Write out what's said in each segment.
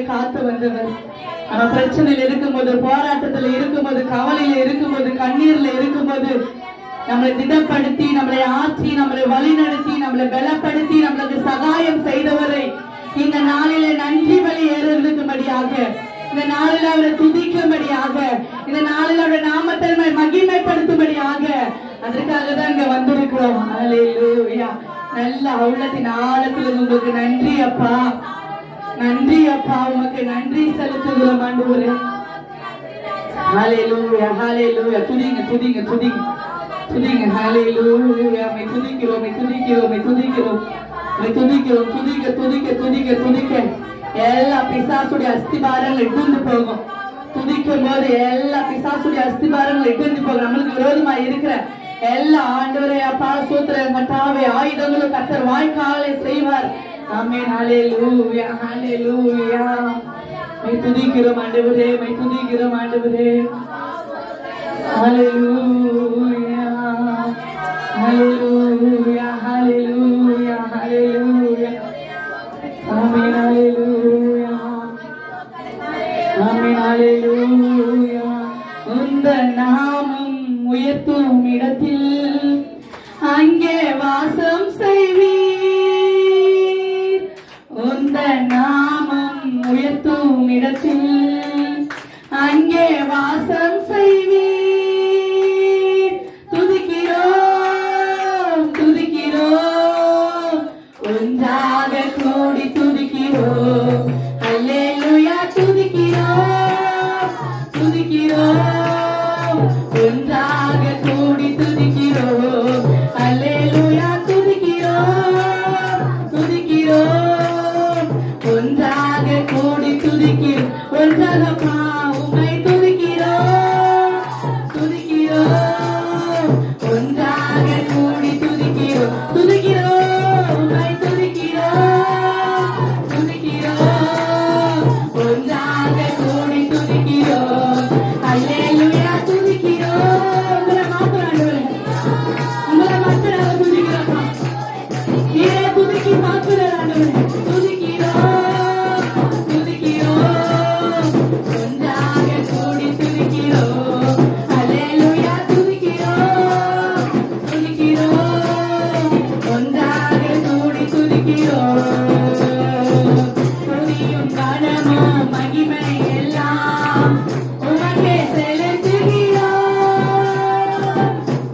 காத்து வந்தவர். நம்ம பிரச்சனையில இருக்கும்போது, போராட்டத்துல இருக்கும்போது, கவலையில இருக்கும்போது, கண்ணீர்ல இருக்கும்போது நம்மளை திடப்படுத்தி, நம்மளை ஆற்றி, நம்மளை வழிநடத்தி, நம்மளை பலப்படுத்தி, நம்மளுக்கு சகாயம் செய்தவரை இந்த நாளில நன்றி பலி ஏறுவதற்கும்படியாக, இந்த நாளில் அவரை துதிக்கும்படியாக, இந்த நாளில் அவருடைய நாமத்தை மகிமைப்படுத்தும்படியாக, அதற்காக தான் இங்க வந்திருக்கிறோம். ஹல்லேலூயா. நல்ல உள்ளத்தின் ஆழத்தில் உங்களுக்கு நன்றி அப்பா, நன்றி அப்பா, உமக்கு நன்றி செலுத்துகிறோம் ஆண்டவரே. ஹல்லேலூயா, ஹல்லேலூயா. துதிங்க துதிங்க துதிங்க துதிங்க. ஹல்லேலூயா. மை துதிக்கிறோம், மை துதிக்கிறோம், மை துதிக்கிறோம், மை துதிக்கிறோம். துதிக்க துதிக்க துதிக்க துதிக்க எல்லா பிசாசுடைய அஸ்திபாரங்கள் இட்டுந்து போகும். துதிக்கும் போது எல்லா பிசாசுடைய அஸ்திபாரங்கள் இட்டுந்து போகும். நம்மளுக்கு விரோதமா இருக்கிற எல்லா ஆண்டவரே அப்பா சூத்திரம் கட்டாவே ஆயுதங்களும் கர்த்தர் வாய்க்காலை செய்வார். ஆமென். ஹல்லேலூயா, ஹல்லேலூயா. மை துதிக்கிறோம் ஆண்டவரே, மை துதிக்கிறோம் ஆண்டவரே. ஹல்லேலூயா, ஹல்லேலூயா, ஹல்லேலூயா, ஹல்லேலூயா. ஆமென். ஹல்லேலூயா, ஆமென். ஹல்லேலூயா. உந்தன் நாமம் உயர்த்தும் இடத்தில் அங்கே வாசம் செய்வீர். உந்தன் நாமம் உயர்த்தும் இடத்தில் அங்கே வாசம் செய்வீர். துதிக்கிறோம் துதிக்கிறோம், ஒன்றாக கூடி துதிக்கிறோம். அல்லேலூயா. துதிக்கிறோம் துதிக்கிறோம், ஒன்றாக கூடி துதிக்கிறோம். அல்லேலூயா. துதிக்கிறோம் துதிக்கிறோம், ஒன்றாக கூடி துதிக்கிறோம். ஒன்றாக உம்மை துதிக்கிறோம் துதிக்கிறோம், ஒன்றாக கூடி துதிக்கிறோம். துதிக்கிறோம் உம்மை துதிக்கிறோம் துதிக்கிறோம், ஒன்றாக கூடி துதிக்கிறோம். அல்லேலூயா. துதிக்கிறோம். உங்களை மாத்திரம் உங்களை மாத்திரம் துதிக்கிறோம். நீரே துதிக்கி மாத்திரம் ஆண்டவரே. துதிக்கிறோம் துதிக்கிறோம், ஒன்றாக கூடி துதிக்கிறோம். அல்லேலூயா. துதிக்கிறோம் துதிக்கிறோம், ஒன்றாக கூடி துதிக்கிறோம். துதியும் கனமும் மகிமை எல்லாம் உமக்கே செலுத்துகிறோம்.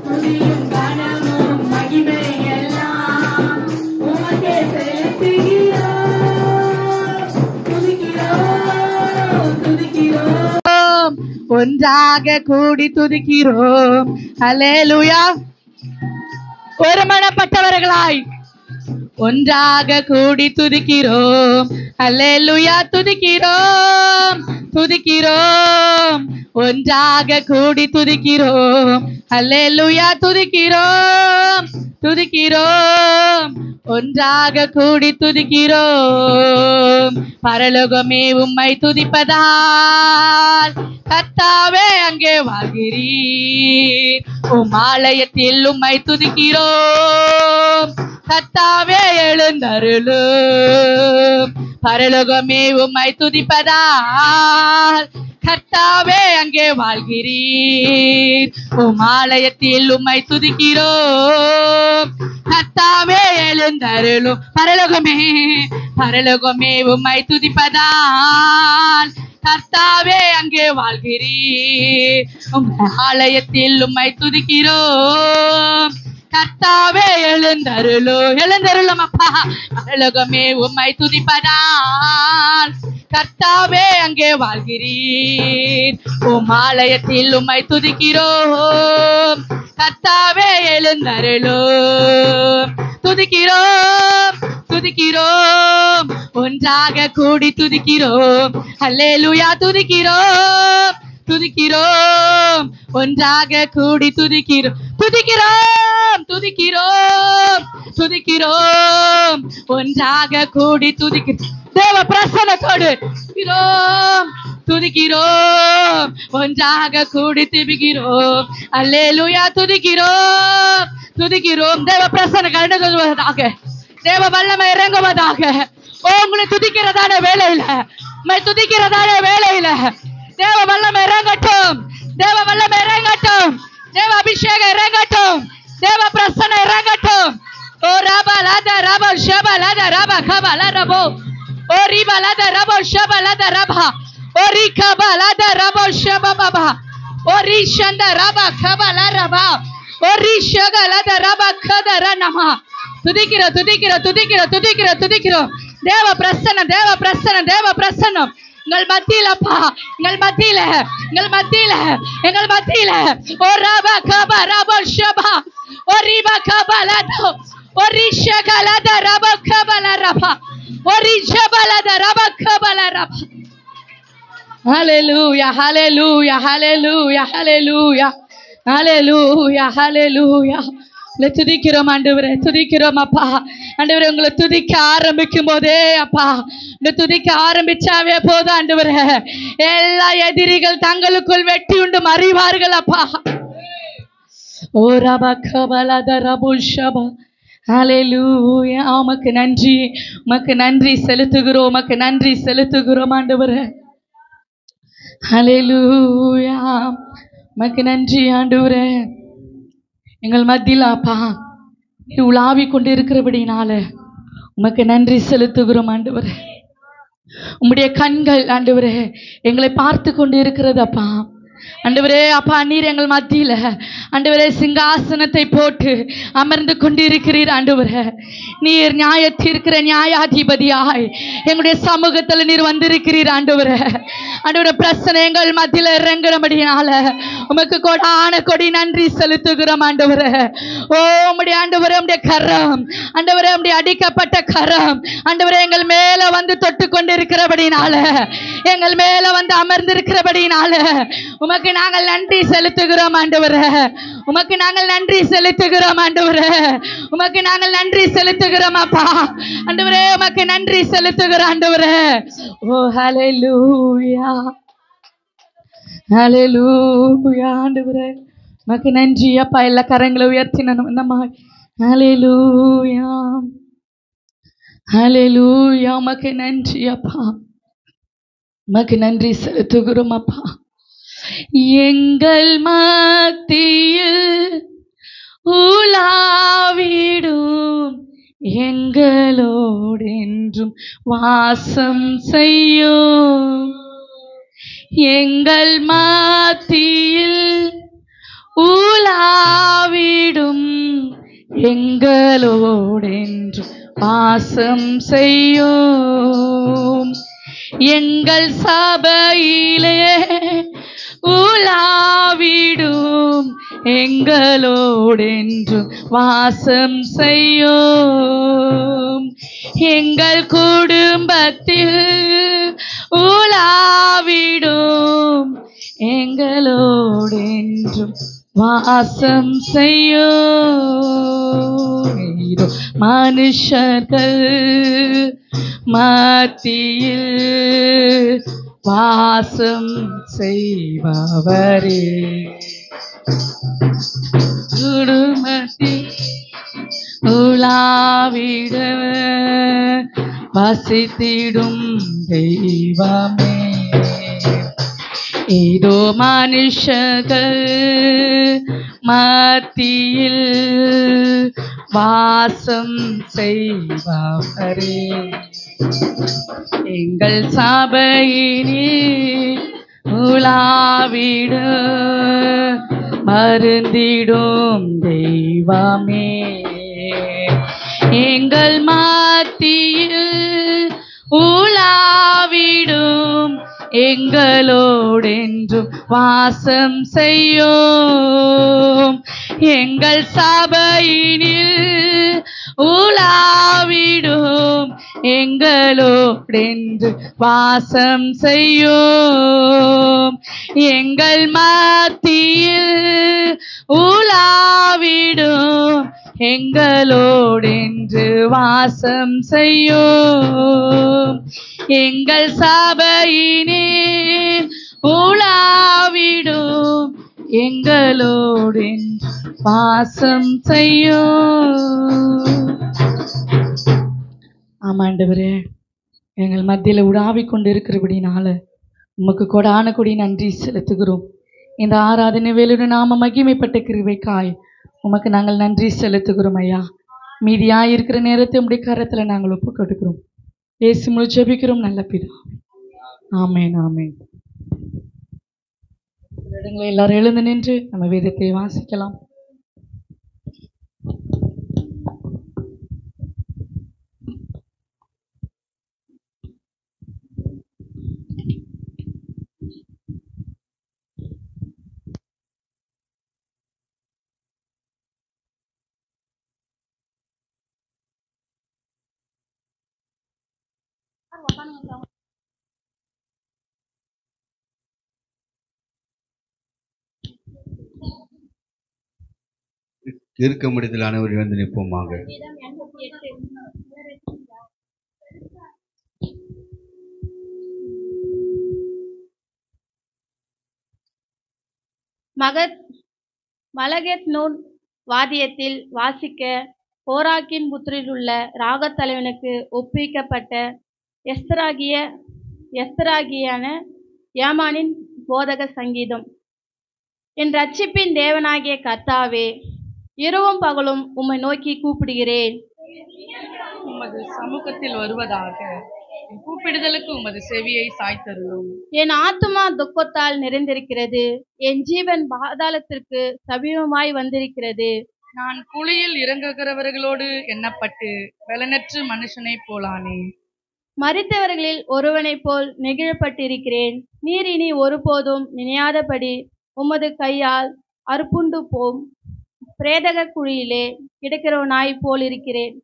துதியும் கனமும் மகிமை எல்லாம் உமக்கே செலுத்துகிறோம். துதிக்கிறோம் துதிக்கிறோம், ஒன்றாக கூடி துதிக்கிறோம். அல்லேலூயா. ஒருமனப்பட்டவர்களாய் ஒன்றாக கூடி துதிக்கிறோம். அல்லேலூயா. துதிக்கிறோம் துதிக்கிறோம், ஒன்றாக கூடி துதிக்கிறோம். அல்லேலூயா. துதிக்கிறோம் துதிக்கிறோம், ஒன்றாக கூடி துதிக்கிறோம். பரலோகமே உம்மை துதிப்பதால் கர்த்தாவே அங்கே வாழ்கிறீர். உம் ஆலயத்தில் உம்மை துதிக்கிறோம். கர்த்தாவே எழுந்தருளும். பரலோகமே உம்மை துதிப்பதால் கர்த்தாவே அங்கே வாழ்கிறீர். உம் ஆலயத்தில் உம்மை துதிக்கிறோம். கர்த்தாவே எழுந்தருளும். பரலோகமே பரலோகமே உம்மை துதிப்பதால் கர்த்தாவே அங்கே வாழ்கிறீர். உம் ஆலயத்தில் உம்மை துதிக்கிறோம். கர்த்தாவே எழுந்தருளும். எழுந்தருளும் அப்பா. பரலோகமே உம்மை துதிப்பதால் கர்த்தாவே அங்கே வாழ்கிறீர். உம் ஆலயத்தில் உம்மை துதிக்கிறோம். கர்த்தாவே எழுந்தருளும். துதிக்கிறோம் துதிக்கிறோம், ஒன்றாக கூடி துதிக்கிறோம். அல்லேலூயா. துதிக்கிறோம் துதிக்கிறோம், ஒன்றாக கூடி துதிக்கிறோம். துதிக்கிறோம் துதிக்கிறோம் துதிக்கிறோம், ஒன்றாக கூடி துதிக்கிறோம். தேவ பிரசன்னத்தோடு துதிக்கிறோம் துதிக்கிறோம், ஒன்றாக கூடி துதிக்கிறோம். அல்லேலூயா. துதிக்கிறோம் துதிக்கிறோம், தேவ பிரசன்ன கடந்துவதாக, தேவ வல்லமை இறங்குவதாக. உங்களை துதிக்கிறதான வேலையில உம்மை துதிக்கிறதான வேளையில தேவ வல்லமை இறங்கட்டும், தேவ வல்லமை இறங்கட்டும், தேவ அபிஷேகம் இறங்கட்டும், தேவ பிரசன்னம் இறங்கட்டும். ஓ ரபா லதா ரபா ஷபா லதா ரபா கபா லரபோ ஓ ரிபா லதா ரபா ஷபா லதா ரபா ஓ ரிகபா லதா ரபா ஷபா பாபா ஓ ரிஷந்த ரபா கபா லரபா ஓ ரிஷக லதா ரபா கதர நம. துதிக்கிறோம் துதிக்கிறோம் துதிக்கிறோம் துதிக்கிறோம் துதிக்கிறோம். தேவ பிரசன்னம் தேவ பிரசன்னம் தேவ பிரசன்னம் எங்கள் மத்தியில அப்பா, எங்கள் மத்தியில எங்கள் மத்தியில எங்கள் மத்தியில. ஓ ரபா கபா ரபா ஷபா ஓ ரிபா கபா லதா ஓ ரிஷக லதா ரபா கபா லரபா ஓ ரிஷபா லதா ரபா கபா லரபா. ஹalleluya ஹalleluya ஹalleluya ஹalleluya ஹalleluya ஹalleluya. துதிக்கிறோம் ஆண்டவரே, துதிக்கிறோம் அப்பா. ஆண்டவரே, உங்களை துதிக்க ஆரம்பிக்கும் போதே அப்பா, இந்த துதிக்க ஆரம்பிச்சாவே போதும் ஆண்டவரே, எல்லா எதிரிகள் தங்களுக்குள் வெட்டி உண்டு மறிவார்கள் அப்பா. ஓ ரபா கபலத ரபுஷபா. ஹalleluya. உமக்கு நன்றி, உமக்கு நன்றி செலுத்துகிறோம், உமக்கு நன்றி செலுத்துகிறோம் ஆண்டவரே. ஹalleluya. உமக்கு நன்றி ஆண்டவரே. எங்கள் மத்தியில் அப்பா நீ உலாவி கொண்டு இருக்கிறபடினால உமக்கு நன்றி செலுத்துகிறோம் ஆண்டவரே. உம்முடைய கண்கள் ஆண்டவரே எங்களை பார்த்து கொண்டு இருக்கிறது அப்பா. ஆண்டவரே அப்பா, நீர் எங்கள் மத்தியில ஆண்டவரே சிங்காசனத்தை போட்டு அமர்ந்து கொண்டிருக்கிறீர் ஆண்டவரே. நீர் நியாயத்தீர்க்கிற நியாயாதிபதியாய் எங்களுடைய சமூகத்தில் நீர் வந்திருக்கிறீர் ஆண்டவரே. ஆண்டவரே, பிரச்சனை எங்கள் மத்தியில இறங்குறபடினால உமக்கு கொடான கொடி நன்றி செலுத்துகிறோம் ஆண்டவரே. ஓ உம்முடைய ஆண்டவரே, உம்முடைய கரம் ஆண்டவரே, உம்முடைய அடிக்கப்பட்ட கரம் ஆண்டவரே எங்கள் மேல வந்து தொட்டு கொண்டிருக்கிறபடினால, எங்கள் மேல வந்து அமர்ந்திருக்கிறபடினால உமக்கு நாங்கள் நன்றி செலுத்துகிறோம் ஆண்டவரே. உமக்கு நாங்கள் நன்றி செலுத்துகிறோம் ஆண்டவரே. உமக்கு நாங்கள் நன்றி செலுத்துகிறோம் அப்பா. ஆண்டவரே, உமக்கு நன்றி செலுத்துகிறோம் ஆண்டவரே. ஓ ஹalleluya ஹalleluya ஆண்டவரே, உமக்கு நன்றி அப்பா. எல்லா கரங்களை உயர்த்தின நம்ம ஹalleluya ஹalleluya. உமக்கு நன்றி அப்பா, உமக்கு நன்றி செலுத்துகிறோம் அப்பா. எங்கள் மத்தியில் உலாவிடும் எங்களோடு என்றும் வாசம் செய்யும். எங்கள் மத்தியில் உலாவிடும் எங்களோடு என்றும் வாசம் செய்யும். எங்கள் சபையிலே உலாவிடும் எங்களோடென்றும் வாசம் செய்யும். எங்கள் குடும்பத்தில் உலாவிடும் எங்களோடென்றும் வாசம் செய்யும். மனுஷர்கள் மத்தியில் வாசம் செய்பவரே, குடும்பத்தில் உலாவிட வசித்திடும் தெய்வமே. இதோ மனுஷர்கள் மத்தியில் வாசம் செய்பவரே, எங்கள் சபையினில் உலாவிட மருந்திடும் தெய்வமே. எங்கள் மத்தியில் உலாவிடும் எங்களோடென்றும் வாசம் செய்யும். எங்கள் சபையினில் உலாவிடும் எங்களோடென்று வாசம் செய்யும். எங்கள் மத்தியில் உலாவிடும் எங்களோடென்று வாசம் செய்யும். எங்கள் சபையினில் உலாவிடும் எங்களோடென்று வாசம் செய்யும். ஆமாண்டவரே, எங்கள் மத்தியில் உடாவிக் கொண்டு இருக்கிறபடினால உமக்கு கொடான கொடி நன்றி செலுத்துகிறோம். இந்த ஆராதனை வேலையுடன் நாம மகிமைப்பட்ட கிருபைக்காய் உமக்கு நாங்கள் நன்றி செலுத்துகிறோம் ஐயா. மீதியாக இருக்கிற நேரத்தை உடைய கரத்தில் நாங்கள் ஒப்பு கொடுக்கிறோம். இயேசு மூலம் ஜெபிக்கிறோம் நல்ல பிதாவே. ஆமென் ஆமென். இடங்களை எல்லாரும் எழுந்து நின்று நம்ம வேதத்தை வாசிக்கலாம். இருக்க முடிதலானவர் இழந்து நிற்போமாக. மலகெத் நூன் வாத்தியத்தில் வாசிக்க கோராக்கின் புத்திரிலுள்ள ராகத் தலைவனுக்கு ஒப்புவிக்கப்பட்ட எஸ்தராகியான ஏமானின் போதக சங்கீதம். என் ரட்சிப்பின் தேவனாகிய கர்த்தாவே, இரவும் பகலும் உம்மை நோக்கி கூப்பிடுகிறேன். உமது சமூகத்தில் வருவதாக என் கூப்பிடுதலுக்கு உமது செவியை சாய்த்தருளும். என் ஆத்துமா துக்கத்தால் நிறைந்திருக்கிறது, என் ஜீவன் பாதாளத்திற்கு சமீபமாய் வந்திருக்கிறது. நான் குழியில் இறங்குகிறவர்களோடு எண்ணப்பட்டு பலனற்று மனுஷனைப் போலானேன். மரித்தவர்களில் ஒருவனைப் போல் நெகிழப்பட்டிருக்கிறேன். நீர் இனி ஒருபோதும் நினையாதபடி உமது கையால் அறுப்புண்டு போம் பிரேதக குழியிலே கிடக்கிறவனாய்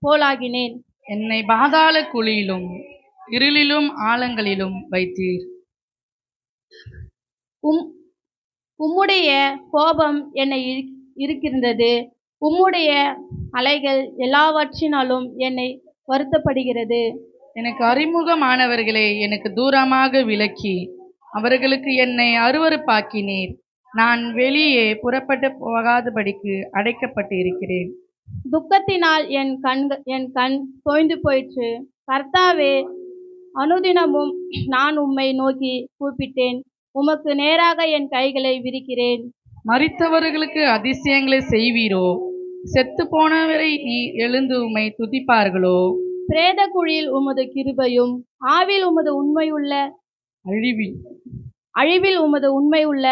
போலாகினேன். என்னை பாதாள குழியிலும் இருளிலும் ஆழங்களிலும் வைத்தீர். உம்முடைய கோபம் என்னை இருக்கின்றது, உம்முடைய அலைகள் எல்லாவற்றினாலும் என்னை வருத்தப்படுகிறது. எனக்கு அறிமுகமானவர்களை எனக்கு தூரமாக விலக்கி அவர்களுக்கு என்னை அருவருப்பாக்கினீர். நான் வெளியே புறப்பட்டு போகாதபடிக்கு அடைக்கப்பட்டு இருக்கிறேன். துக்கத்தினால் என் கண் தோய்ந்து போயிற்று. கர்த்தாவே, அனுதினமும் நான் உம்மை நோக்கி கூப்பிட்டேன். உமக்கு நேராக என் கைகளை விரிக்கிறேன். மரித்தவர்களுக்கு அதிசயங்களை செய்வீரோ? செத்து போனவரை நீ எழுந்து உம்மை துதிப்பார்களோ? பிரேத குழியில் உமது கிருபையும் ஆவில் உமது உண்மையுள்ள அழிவில் உமது உண்மையுள்ள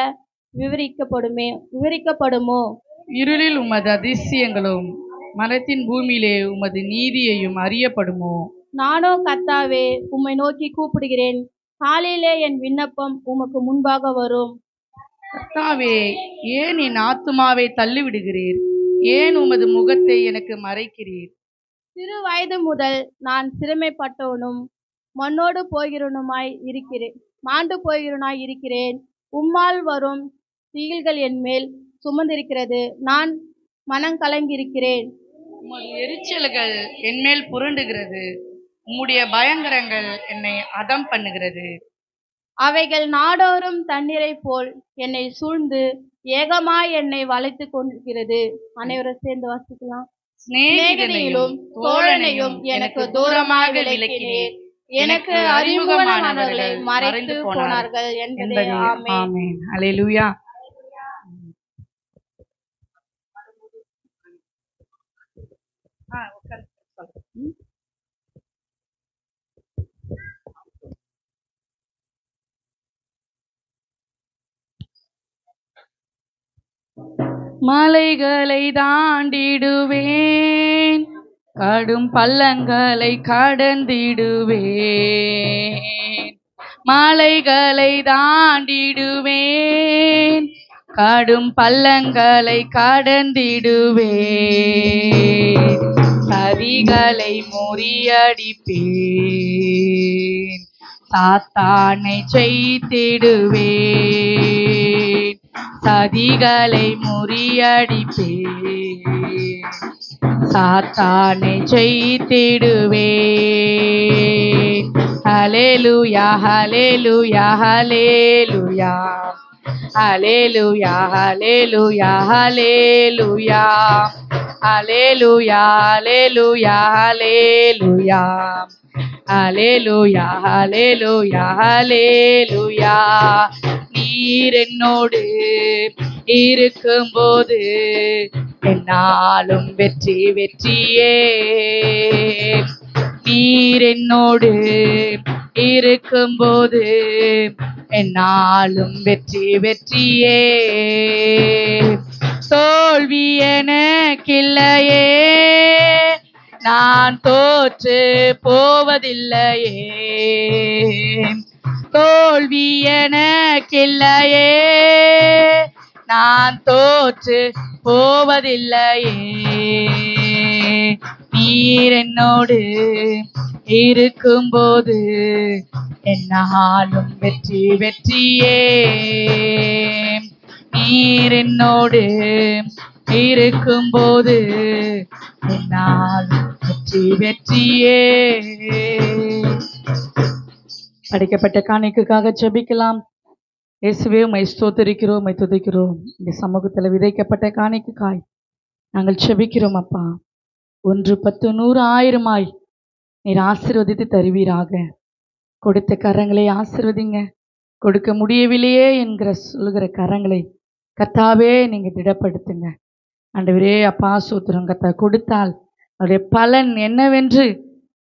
விவரிக்கப்படுமோ? இருளில் உமது அதிசயங்களும் மரத்தின் பூமியிலே உமது நீதியையும் அறியப்படுமோ? நானோ கர்த்தாவே, உம்மை நோக்கி கூப்பிடுகிறேன். காலையிலே என் விண்ணப்பம் உமக்கு முன்பாக வரும். கர்த்தாவே, ஏன் என் ஆத்துமாவை தள்ளிவிடுகிறீர்? ஏன் உமது முகத்தை எனக்கு மறைக்கிறீர்? சிறு வயது முதல் நான் சிறுமைப்பட்டவனும் மண்ணோடு மாண்டு போகிறவனாய் இருக்கிறேன். உம்மால் வரும் திகில்கள் என் மேல் சுமந்திருக்கிறது. நான் மனங்கலங்கியிருக்கிறேன். உமது எரிச்சல்கள் என்மேல் புரண்டுகிறது. உம்முடைய பயங்கரங்கள் என்னை அதம் பண்ணுகிறது. அவைகள் நாடோறும் தண்ணீரை போல் என்னை சூழ்ந்து ஏகமாய் என்னை வளைத்து கொண்டிருக்கிறது. அனைவரும் சேர்ந்து வாசிக்கலாம். சிநேகிதனையும் தோழனையும் எனக்கு தூரமாக விலக்கினேன். எனக்கு அறிமுகமானவர்களை மறைத்து போனார்கள் என்பதே. ஆமென். அல்லேலூயா. மலைகளை தாண்டிடுவேன், கடும் பள்ளங்களை கடந்திடுவேன். மலைகளை தாண்டிடுவேன், கடும் பள்ளங்களை கடந்திடுவேன். சதிகளை முறியடிப்பேன், சாத்தானை ஜெயித்திடுவேன். சதிகளை முறியடிப்பேன், சாத்தானை ஜெயித்திடுவேன். ஹல்லேலூயா ஹல்லேலூயா ஹல்லேலூயா ஹல்லேலூயா ஹல்லேலூயா ஹல்லேலூயா ஹல்லேலூயா ஹல்லேலூயா ஹல்லேலூயா ஹல்லேலூயா ஹல்லேலூயா ஹல்லேலூயா. நீர் என்னோடு இருக்கும்போது என்னாலும் வெற்றி வெற்றியே. நீர் என்னோடு இருக்கும்போது என்னாலும் வெற்றி வெற்றியே. தோல்வி எனக்கில்லையே, நான் தோற்று போவதில்லையே. தோல்வி எனக்கில்லையே, நான் தோற்று போவதில்லையே. நீர் என்னோடு இருக்கும்போது என்னாலும் வெற்றி வெற்றியே. நீர் என்னோடு இருக்கும்போது என்னாலும் வெற்றி வெற்றியே. படிக்கப்பட்ட காணிக்கைக்காக ஜெபிக்கலாம். இயேசுவே, உம்மை ஸ்தோத்திரிக்கிறோம், உம்மை துதிக்கிறோம். இந்த சமூகத்தில் விதைக்கப்பட்ட காணிக்கைக்காய் நாங்கள் ஜெபிக்கிறோம் அப்பா. 1, 10, 100, 1000 நீர் ஆசீர்வதித்து தருவீராக. கொடுத்த கரங்களை ஆசீர்வதிங்க. கொடுக்க முடியவில்லையே என்கிற சொல்லுகிற கரங்களை கர்த்தாவே நீங்க திடப்படுத்துங்க. ஆண்டவரே அப்பா சூத்திரம் கர்த்தா, கொடுத்தால் அவருடைய பலன் என்னவென்று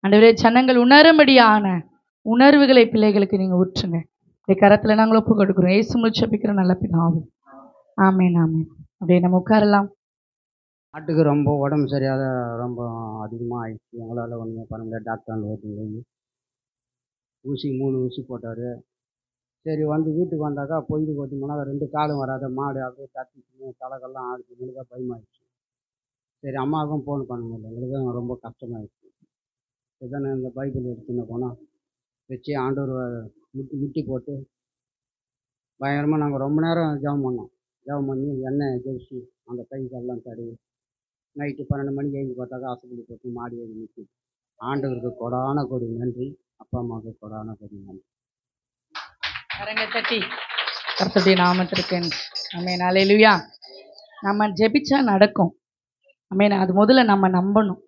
ஆண்டவரே ஜனங்கள் உணரும்படியான உணர்வுகளை பிள்ளைகளுக்கு நீங்க ஊற்றுங்க. இந்த கரத்துல நாங்கள் ஒப்பு கொடுக்கிறோம். இயேசு மூலம் ஜெபிக்கிற நல்ல பிதாவே, ஆமென் ஆமென். அப்படியே நம்ம உட்காரலாம். ஆட்டுக்கு ரொம்ப உடம்பு சரியாத ரொம்ப அதிகமாக ஆயிடுச்சு. எங்களால் ஒன்றுமே பண்ண முடியாது. டாக்டர் ஓட்டிங்க ஊசி 3 ஊசி போட்டார். சரி வந்து வீட்டுக்கு வந்தாக்கா பொய்து ஓட்டிங்கன்னா 2 காலும் வராத மாடு அப்படியே தட்டிச்சு, தலைகள்லாம் ஆடுச்சு. எங்களுக்காக பயமாயிடுச்சு. சரி அம்மாவுக்கும் ஃபோன் பண்ண முடியல. எங்களுக்கும் ரொம்ப கஷ்டமாயிடுச்சு. இதுதானே இந்த பைபிள் எடுத்துன்னு போனால் வச்சு ஆண்டவர் முட்டி போட்டு பயங்கரமாக நாங்கள் ரொம்ப நேரம் ஜெபம் பண்ணோம். ஜெபம் பண்ணி எண்ணெய் ஜெயிச்சு அந்த கைகள்லாம் தடவி நைட்டு 12 மணிக்கு எழுந்து பார்த்தாக்கா ஆஸ்பத்திரி போட்டு மாடி எழுதி நிற்கி. ஆண்டவருக்கு கொடான கொடி நன்றி, அப்பா அம்மாவுக்கு கொடான கொடி நன்றி. கரங்க தட்டி கர்த்தருடைய நாமத்திற்கு ஆமென். அல்லேலூயா. நம்ம ஜெபிச்சா நடக்கும். ஆமென். அது முதல்ல நம்ம நம்பணும்.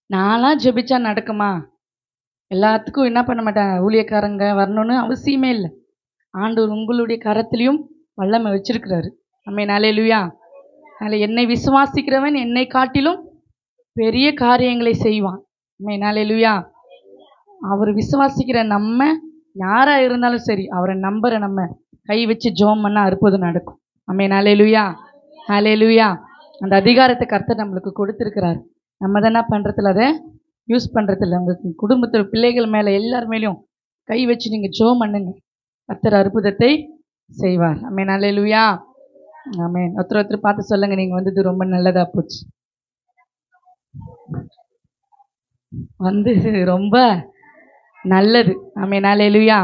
நான்லாம் ஜெபிச்சா நடக்குமா? எல்லாத்துக்கும் என்ன பண்ண மாட்டாங்க, ஊழியக்காரங்க வரணும்னு அவசியமே இல்லை. ஆண்டவர் உங்களுடைய கரத்திலையும் வல்லமை வச்சிருக்கிறாரு. ஆமென். அல்லேலூயா. அதில் என்னை விசுவாசிக்கிறவன் என்னை காட்டிலும் பெரிய காரியங்களை செய்வான். ஆமென். அல்லேலூயா. அவர் விசுவாசிக்கிற நம்ம யாராக இருந்தாலும் சரி, அவரை நம்புற நம்ம கை வச்சு ஜெபம் பண்ணா அற்புதம் நடக்கும். ஆமென். அல்லேலூயா அல்லேலூயா. அந்த அதிகாரத்தை கர்த்தர் நம்மளுக்கு கொடுத்துருக்கிறார். நம்ம தான் என்ன பண்ணுறதில்ல, அதை யூஸ் பண்ணுறதில்ல. உங்கள் குடும்பத்தில் பிள்ளைகள் மேலே எல்லார் மேலேயும் கை வச்சு நீங்கள் ஜெபம் பண்ணுங்க, கர்த்தர் அற்புதத்தை செய்வார். ஆமென். அல்லேலூயா. ஆமென். ஒருத்தர் பார்த்து சொல்லுங்க, நீங்கள் வந்தது ரொம்ப நல்லதா போச்சு, வந்தது ரொம்ப நல்லது. ஆமென். அல்லேலூயா.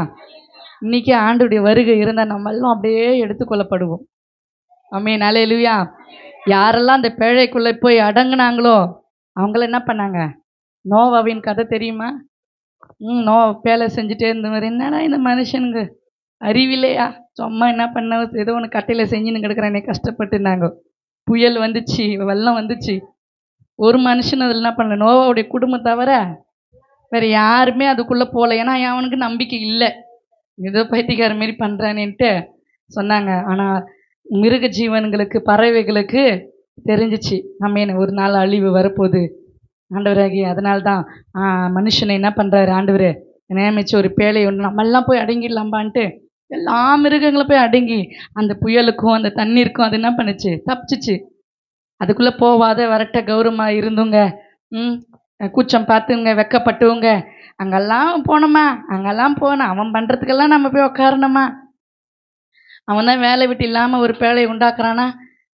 இன்னைக்கு ஆண்டுடைய வருகை இருந்தால் நம்ம எல்லாம் அப்படியே எடுத்துக்கொள்ளப்படுவோம். ஆமென். அல்லேலூயா. யாரெல்லாம் அந்த பேழைக்குள்ளே போய் அடங்குனாங்களோ அவங்கள என்ன பண்ணாங்க? நோவாவின் கதை தெரியுமா? நோவா பேலை செஞ்சுட்டே இருந்தவர், என்னடா இந்த மனுஷனுங்க அறிவில்லையா, சும்மா என்ன பண்ண ஏதோ ஒன்று கட்டையில் செஞ்சுன்னு கிடக்குறேன், என்னை கஷ்டப்பட்டுனாங்க. புயல் வந்துச்சு, வெள்ளம் வந்துச்சு. ஒரு மனுஷன் அதில் என்ன பண்ணல, நோவாவுடைய குடும்பம் தவிர வேறு யாருமே அதுக்குள்ளே போகல. ஏன்னா அவனுக்கு நம்பிக்கை இல்லை, ஏதோ பைத்தியக்கார மாரி பண்ணுறானேன்ட்டு சொன்னாங்க. ஆனால் மிருக ஜீவன்களுக்கு பறவைகளுக்கு தெரிஞ்சிச்சு, நம்ம ஒரு நாள் அழிவு வரப்போகுது ஆண்டவராகி. அதனால்தான் மனுஷனை என்ன பண்ணுறாரு ஆண்டவர் நியமிச்சு ஒரு பேழை ஒன்று நம்மெல்லாம் போய் அடங்கிடலாம்பான்ட்டு எல்லா மிருகங்களும் போய் அடங்கி அந்த புயலுக்கும் அந்த தண்ணீருக்கும் அது என்ன பண்ணுச்சு, தப்பிச்சிச்சு. அதுக்குள்ளே போவாத வரட்ட கௌரவமாக இருந்துங்க, கூச்சம் பார்த்துங்க, வெக்கப்பட்டுவங்க, அங்கெல்லாம் போனோமா, அங்கெல்லாம் போனோம், அவன் பண்ணுறதுக்கெல்லாம் நம்ம போய் உக்காரணுமா? அவன் தான் வேலை வெட்டி இல்லாமல் ஒரு பேழையை உண்டாக்குறானா,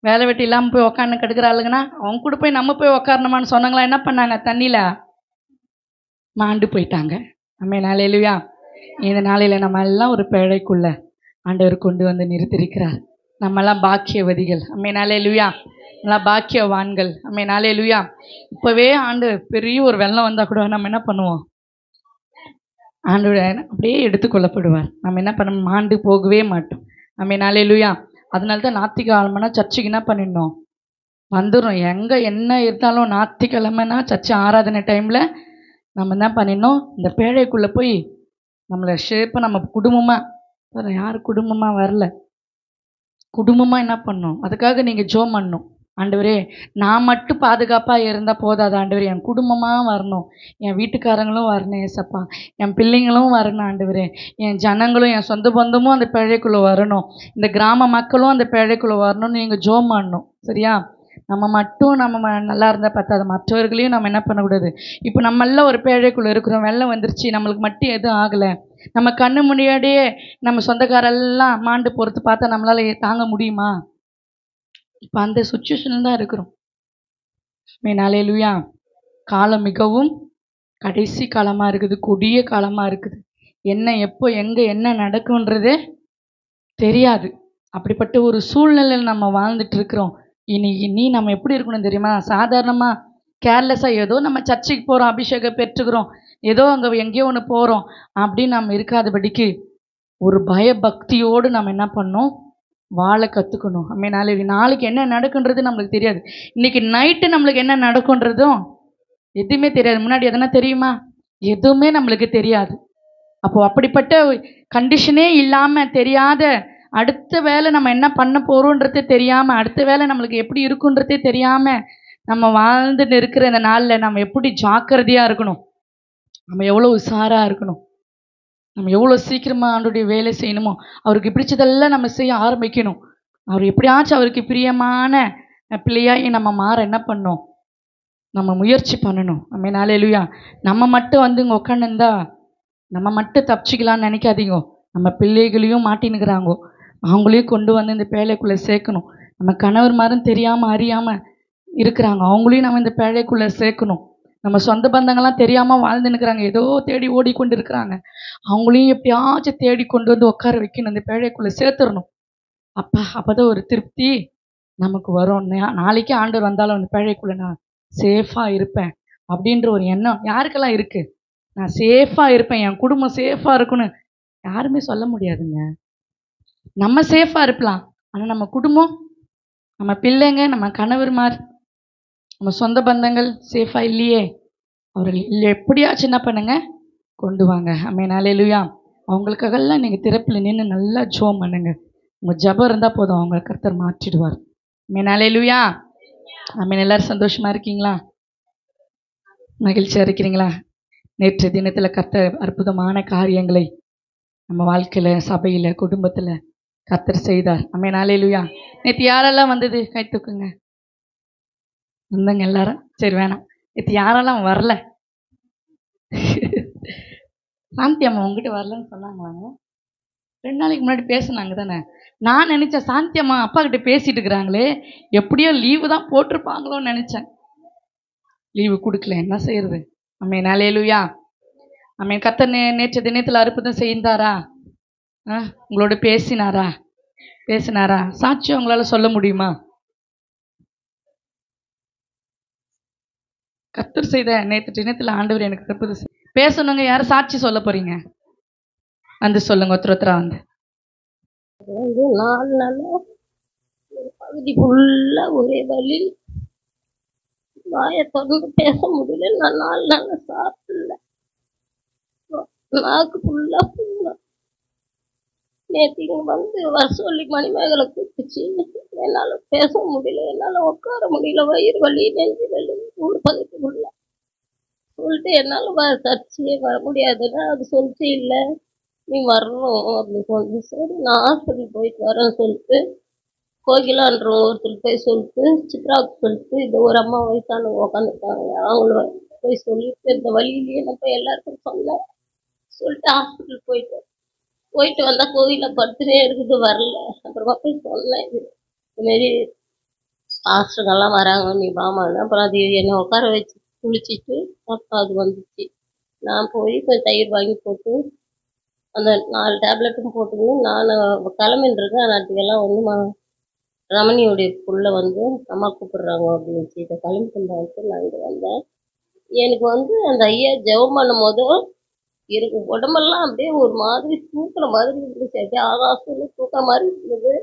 வேலை வெட்டி இல்லாமல் போய் உக்காந்து கெடுக்கிறாளுங்கன்னா அவங்க கூட போய் நம்ம போய் உக்காரணுமான்னு சொன்னாங்களா? என்ன பண்ணாங்க? தண்ணியில் மாண்டு போயிட்டாங்க. ஆமென். அல்லேலூயா. இந்த நாளையில் நம்ம எல்லாம் ஒரு பேழைக்குள்ள ஆண்டவர் கொண்டு வந்து நிறுத்திருக்கிறார். நம்மெல்லாம் பாக்கியவதிகள். ஆமென். அல்லேலூயா. நல்லா பாக்கியவான்கள். ஆமென். அல்லேலூயா. இப்போவே ஆண்டு பெரிய ஒரு வெள்ளம் வந்தால் கூட நம்ம என்ன பண்ணுவோம்? ஆண்டோட அப்படியே எடுத்துக்கொள்ளப்படுவார். நம்ம என்ன பண்ண மாண்டு போகவே மாட்டோம். ஆமென். அல்லேலூயா. அதனால தான் ஞாயிற்றுக்கிழமைனா சர்ச்சுக்கு என்ன பண்ணிடணும், வந்துடும். எங்கே என்ன இருந்தாலும் ஞாயிற்றுக்கிழமைனா சர்ச்சு ஆராதனை டைமில் நம்ம என்ன பண்ணிடணும், இந்த பேழைக்குள்ளே போய் நம்மளை ஷேப்பாக நம்ம குடும்பமாக யார் குடும்பமாக வரல, குடும்பமாக என்ன பண்ணணும், அதுக்காக நீங்கள் ஜோம் பண்ணணும். ஆண்டவரே நான் மட்டும் பாதுகாப்பாக இருந்தால் போதாது ஆண்டவரே, என் குடும்பமாக வரணும், என் வீட்டுக்காரங்களும் வரணும் ஏசப்பா, என் பிள்ளைங்களும் வரணும் ஆண்டவரே, என் ஜனங்களும் என் சொந்த பந்தமும் அந்த பேழைக்குள்ளே வரணும், இந்த கிராம மக்களும் அந்த பேழைக்குள்ளே வரணும்னு நீங்கள் ஜோம் பண்ணணும். சரியா? நம்ம மட்டும் நம்ம நல்லா இருந்தால் பத்தாது, மற்றவர்களையும் நம்ம என்ன பண்ணக்கூடாது. இப்போ நம்மளாம் ஒரு பேழைக்குள்ளே இருக்கிறோம், வெள்ளம் வந்துருச்சு, நம்மளுக்கு மட்டும் எதுவும் ஆகலை, நம்ம கண்ணு முன்னாடியே நம்ம சொந்தக்காரெல்லாம் மாண்டு போகிறது பார்த்தா நம்மளால் தாங்க முடியுமா? இப்போ அந்த சுச்சுவேஷனில் தான் இருக்கிறோம். ஹல்லேலூயா. காலம் மிகவும் கடைசி காலமாக இருக்குது, கொடிய காலமாக இருக்குது. என்ன எப்போ எங்கே என்ன நடக்கும்ன்றதே தெரியாது. அப்படிப்பட்ட ஒரு சூழ்நிலையில் நம்ம வாழ்ந்துட்டு இருக்கிறோம். இனி நம்ம எப்படி இருக்கணும் தெரியுமா? சாதாரணமாக கேர்லெஸ்ஸாக ஏதோ நம்ம சர்ச்சைக்கு போகிறோம், அபிஷேகம் பெற்றுக்கிறோம், ஏதோ அங்கே எங்கேயோ ஒன்று போகிறோம் அப்படின்னு நம்ம இருக்காதபடிக்கு ஒரு பயபக்தியோடு நம்ம என்ன பண்ணணும், வாழ கற்றுக்கணும். நாளைக்கு என்ன நடக்குன்றது நம்மளுக்கு தெரியாது. இன்றைக்கி நைட்டு நம்மளுக்கு என்ன நடக்குன்றதும் எதுவுமே தெரியாது. முன்னாடி எதனா தெரியுமா? எதுவுமே நம்மளுக்கு தெரியாது. அப்போது அப்படிப்பட்ட கண்டிஷனே இல்லாமல், தெரியாத அடுத்த வேலை நம்ம என்ன பண்ண போகிறோன்றதே தெரியாமல், அடுத்த வேலை நம்மளுக்கு எப்படி இருக்குன்றதே தெரியாமல் நம்ம வாழ்ந்துட்டு இருக்கிற இந்த நாளில் நம்ம எப்படி ஜாக்கிரதையாக இருக்கணும், நம்ம எவ்வளோ உஷாராக இருக்கணும், நம்ம எவ்வளோ சீக்கிரமாக ஆண்டோடைய வேலை செய்யணுமோ அவருக்கு பிடிச்சதெல்லாம் நம்ம செய்ய ஆரம்பிக்கணும். அவர் எப்படியாச்சும் அவருக்கு பிரியமான பிள்ளையாகி நம்ம மாற என்ன பண்ணணும், நம்ம முயற்சி பண்ணணும். ஹல்லேலூயா. நம்ம மட்டும் இங்கே உட்காந்துருந்தா நம்ம மட்டும் தப்பிச்சிக்கலான்னு நினைக்காதீங்க. நம்ம பிள்ளைகளையும் மாட்டினுக்கிறாங்கோ, அவங்களையும் கொண்டு வந்து இந்த பேழைக்குள்ளே சேர்க்கணும். நம்ம கணவர்மாரும் தெரியாமல் அறியாமல் இருக்கிறாங்க, அவங்களையும் நம்ம இந்த பேழைக்குள்ளே சேர்க்கணும். நம்ம சொந்த பந்தங்கள்லாம் தெரியாமல் வாழ்ந்துன்னுக்கிறாங்க, ஏதோ தேடி ஓடிக்கொண்டு இருக்கிறாங்க, அவங்களையும் எப்படியாச்சும் தேடி கொண்டு வந்து உட்கார வைக்கணும், இந்த பேழைக்குள்ளே சேர்த்துடணும். அப்போ தான் ஒரு திருப்தி நமக்கு வரும். நாளைக்கு ஆண்டவர் வந்தாலும் அந்த பேழைக்குள்ளே நான் சேஃபாக இருப்பேன் அப்படின்ற ஒரு எண்ணம் யாருக்கெல்லாம் இருக்குது? நான் சேஃபாக இருப்பேன், என் குடும்பம் சேஃபாக இருக்குன்னு யாருமே சொல்ல முடியாதுங்க. நம்ம சேஃபாக இருக்கலாம், ஆனால் நம்ம குடும்பம், நம்ம பிள்ளைங்க, நம்ம கணவர்மார், நம்ம சொந்த பந்தங்கள் சேஃபாக இல்லையே. அவர்கள் எப்படியாச்சும் என்ன பண்ணுங்க, கொண்டு வாங்க. ஹல்லேலூயா. அவங்களுக்காகலாம் நீங்கள் திறப்பில் நின்று நல்லா ஜெபம் பண்ணுங்க. உங்கள் ஜெபம் இருந்தால் போதும், அவங்க கர்த்தர் மாற்றிடுவார். ஹல்லேலூயா. எல்லாரும் சந்தோஷமாக இருக்கீங்களா? மகிழ்ச்சியாக இருக்கிறீங்களா? நேற்று தினத்தில் கர்த்தர் அற்புதமான காரியங்களை நம்ம வாழ்க்கையில், சபையில், குடும்பத்தில் கர்த்தர் செய்தார். ஹல்லேலூயா. நேற்று யாரெல்லாம் வந்தது கை தூக்குங்க. வந்தங்க எல்லாரும்? சரி வேணாம், நேற்று யாரெல்லாம் வரல? சாந்தி அம்மா உங்ககிட்ட வரலன்னு சொன்னாங்களாங்க? 2 நாளைக்கு முன்னாடி பேசுனாங்க தானே. நான் நினச்சேன் சாந்தி அம்மா அப்பா கிட்ட பேசிட்டு இருக்கிறாங்களே, எப்படியோ லீவு தான் போட்டிருப்பாங்களோன்னு நினச்சேன். லீவு கொடுக்கல, என்ன செய்யறது? ஹல்லேலூயா. கர்த்தர் நேற்று தினத்தில் அற்புதம் செய்தாரா? உங்களோட பேசினாரா? சாட்சி உங்களால் சொல்ல முடியுமா? கர்த்தர் செய்த நேற்று தினத்தில் ஆண்டவர் எனக்கு அற்புதம் பேசணுங்க. யாரும் சாட்சி சொல்ல போறீங்க? வந்து சொல்லுங்க, ஒருத்தரா வந்து. 4 நாளா பகுதி ஃபுல்லா ஒரே வலி, வாயை திறந்து பேச முடியல. நான் 4 நாளா சாப்பிடல, நாக்கு ஃபுல்லா புண்ணு. நேற்று இங்கே வந்து வர சொல்லி மணிமேகலை கூப்பிச்சு, என்னால் பேச முடியல, என்னால் உட்கார முடியல, வயிறு வலி, நெஞ்சு வலி, ஊர் பகுதிக்குள்ள சொல்லிட்டு என்னால் சர்ச்சையே வர முடியாதுன்னா அது சொல்லிட்டு இல்லை, நீ வரணும் அப்படின்னு சொல்லி, சரி நான் ஹாஸ்பிட்டல் போயிட்டு வரேன்னு சொல்லிட்டு கோகிலான்றவங்க ஒருத்தர் போய் சொல்லிட்டு, சித்ராவுக்கு சொல்லிட்டு, இந்த ஒரு அம்மா வயசானவங்க உட்காந்துருக்காங்க, அவங்கள போய் சொல்லிட்டு இந்த வழியிலேயே நான் போய் எல்லாருக்கும் சொன்னேன். சொல்லிட்டு ஹாஸ்பிட்டல் போயிட்டு வந்தால் கோயிலில் படுத்துனே இருக்குது, வரல. அப்புறமா போய் சொன்னேன், இதுமாரி பாஸ்டருங்கெல்லாம் வராங்க, நீ வாமான்னு. அப்புறம் அது என்னை உட்கார வச்சு குளிச்சுட்டு அப்புறம் அது வந்துச்சு. நான் போய் கொஞ்சம் தயிர் வாங்கி போட்டு அந்த 4 டேப்லெட்டும் போட்டுன்னு நான் கிளம்பின்றிருக்கேன். நாட்டுக்கெல்லாம் வந்து ரமணியோடைய புள்ள வந்து அம்மா கூப்பிடுறாங்க அப்படின்னு இதை கிளம்பி கொண்டாட்டு நான் இங்கே வந்தேன். எனக்கு வந்து அந்த ஐயா ஜெபம் பண்ணும் போதும் எனக்கு உடம்பெல்லாம் அப்படியே ஒரு மாதிரி தூக்குற மாதிரி இருந்துச்சு, அப்படியே ஆகாசம் தூக்குற மாதிரி இருந்தது.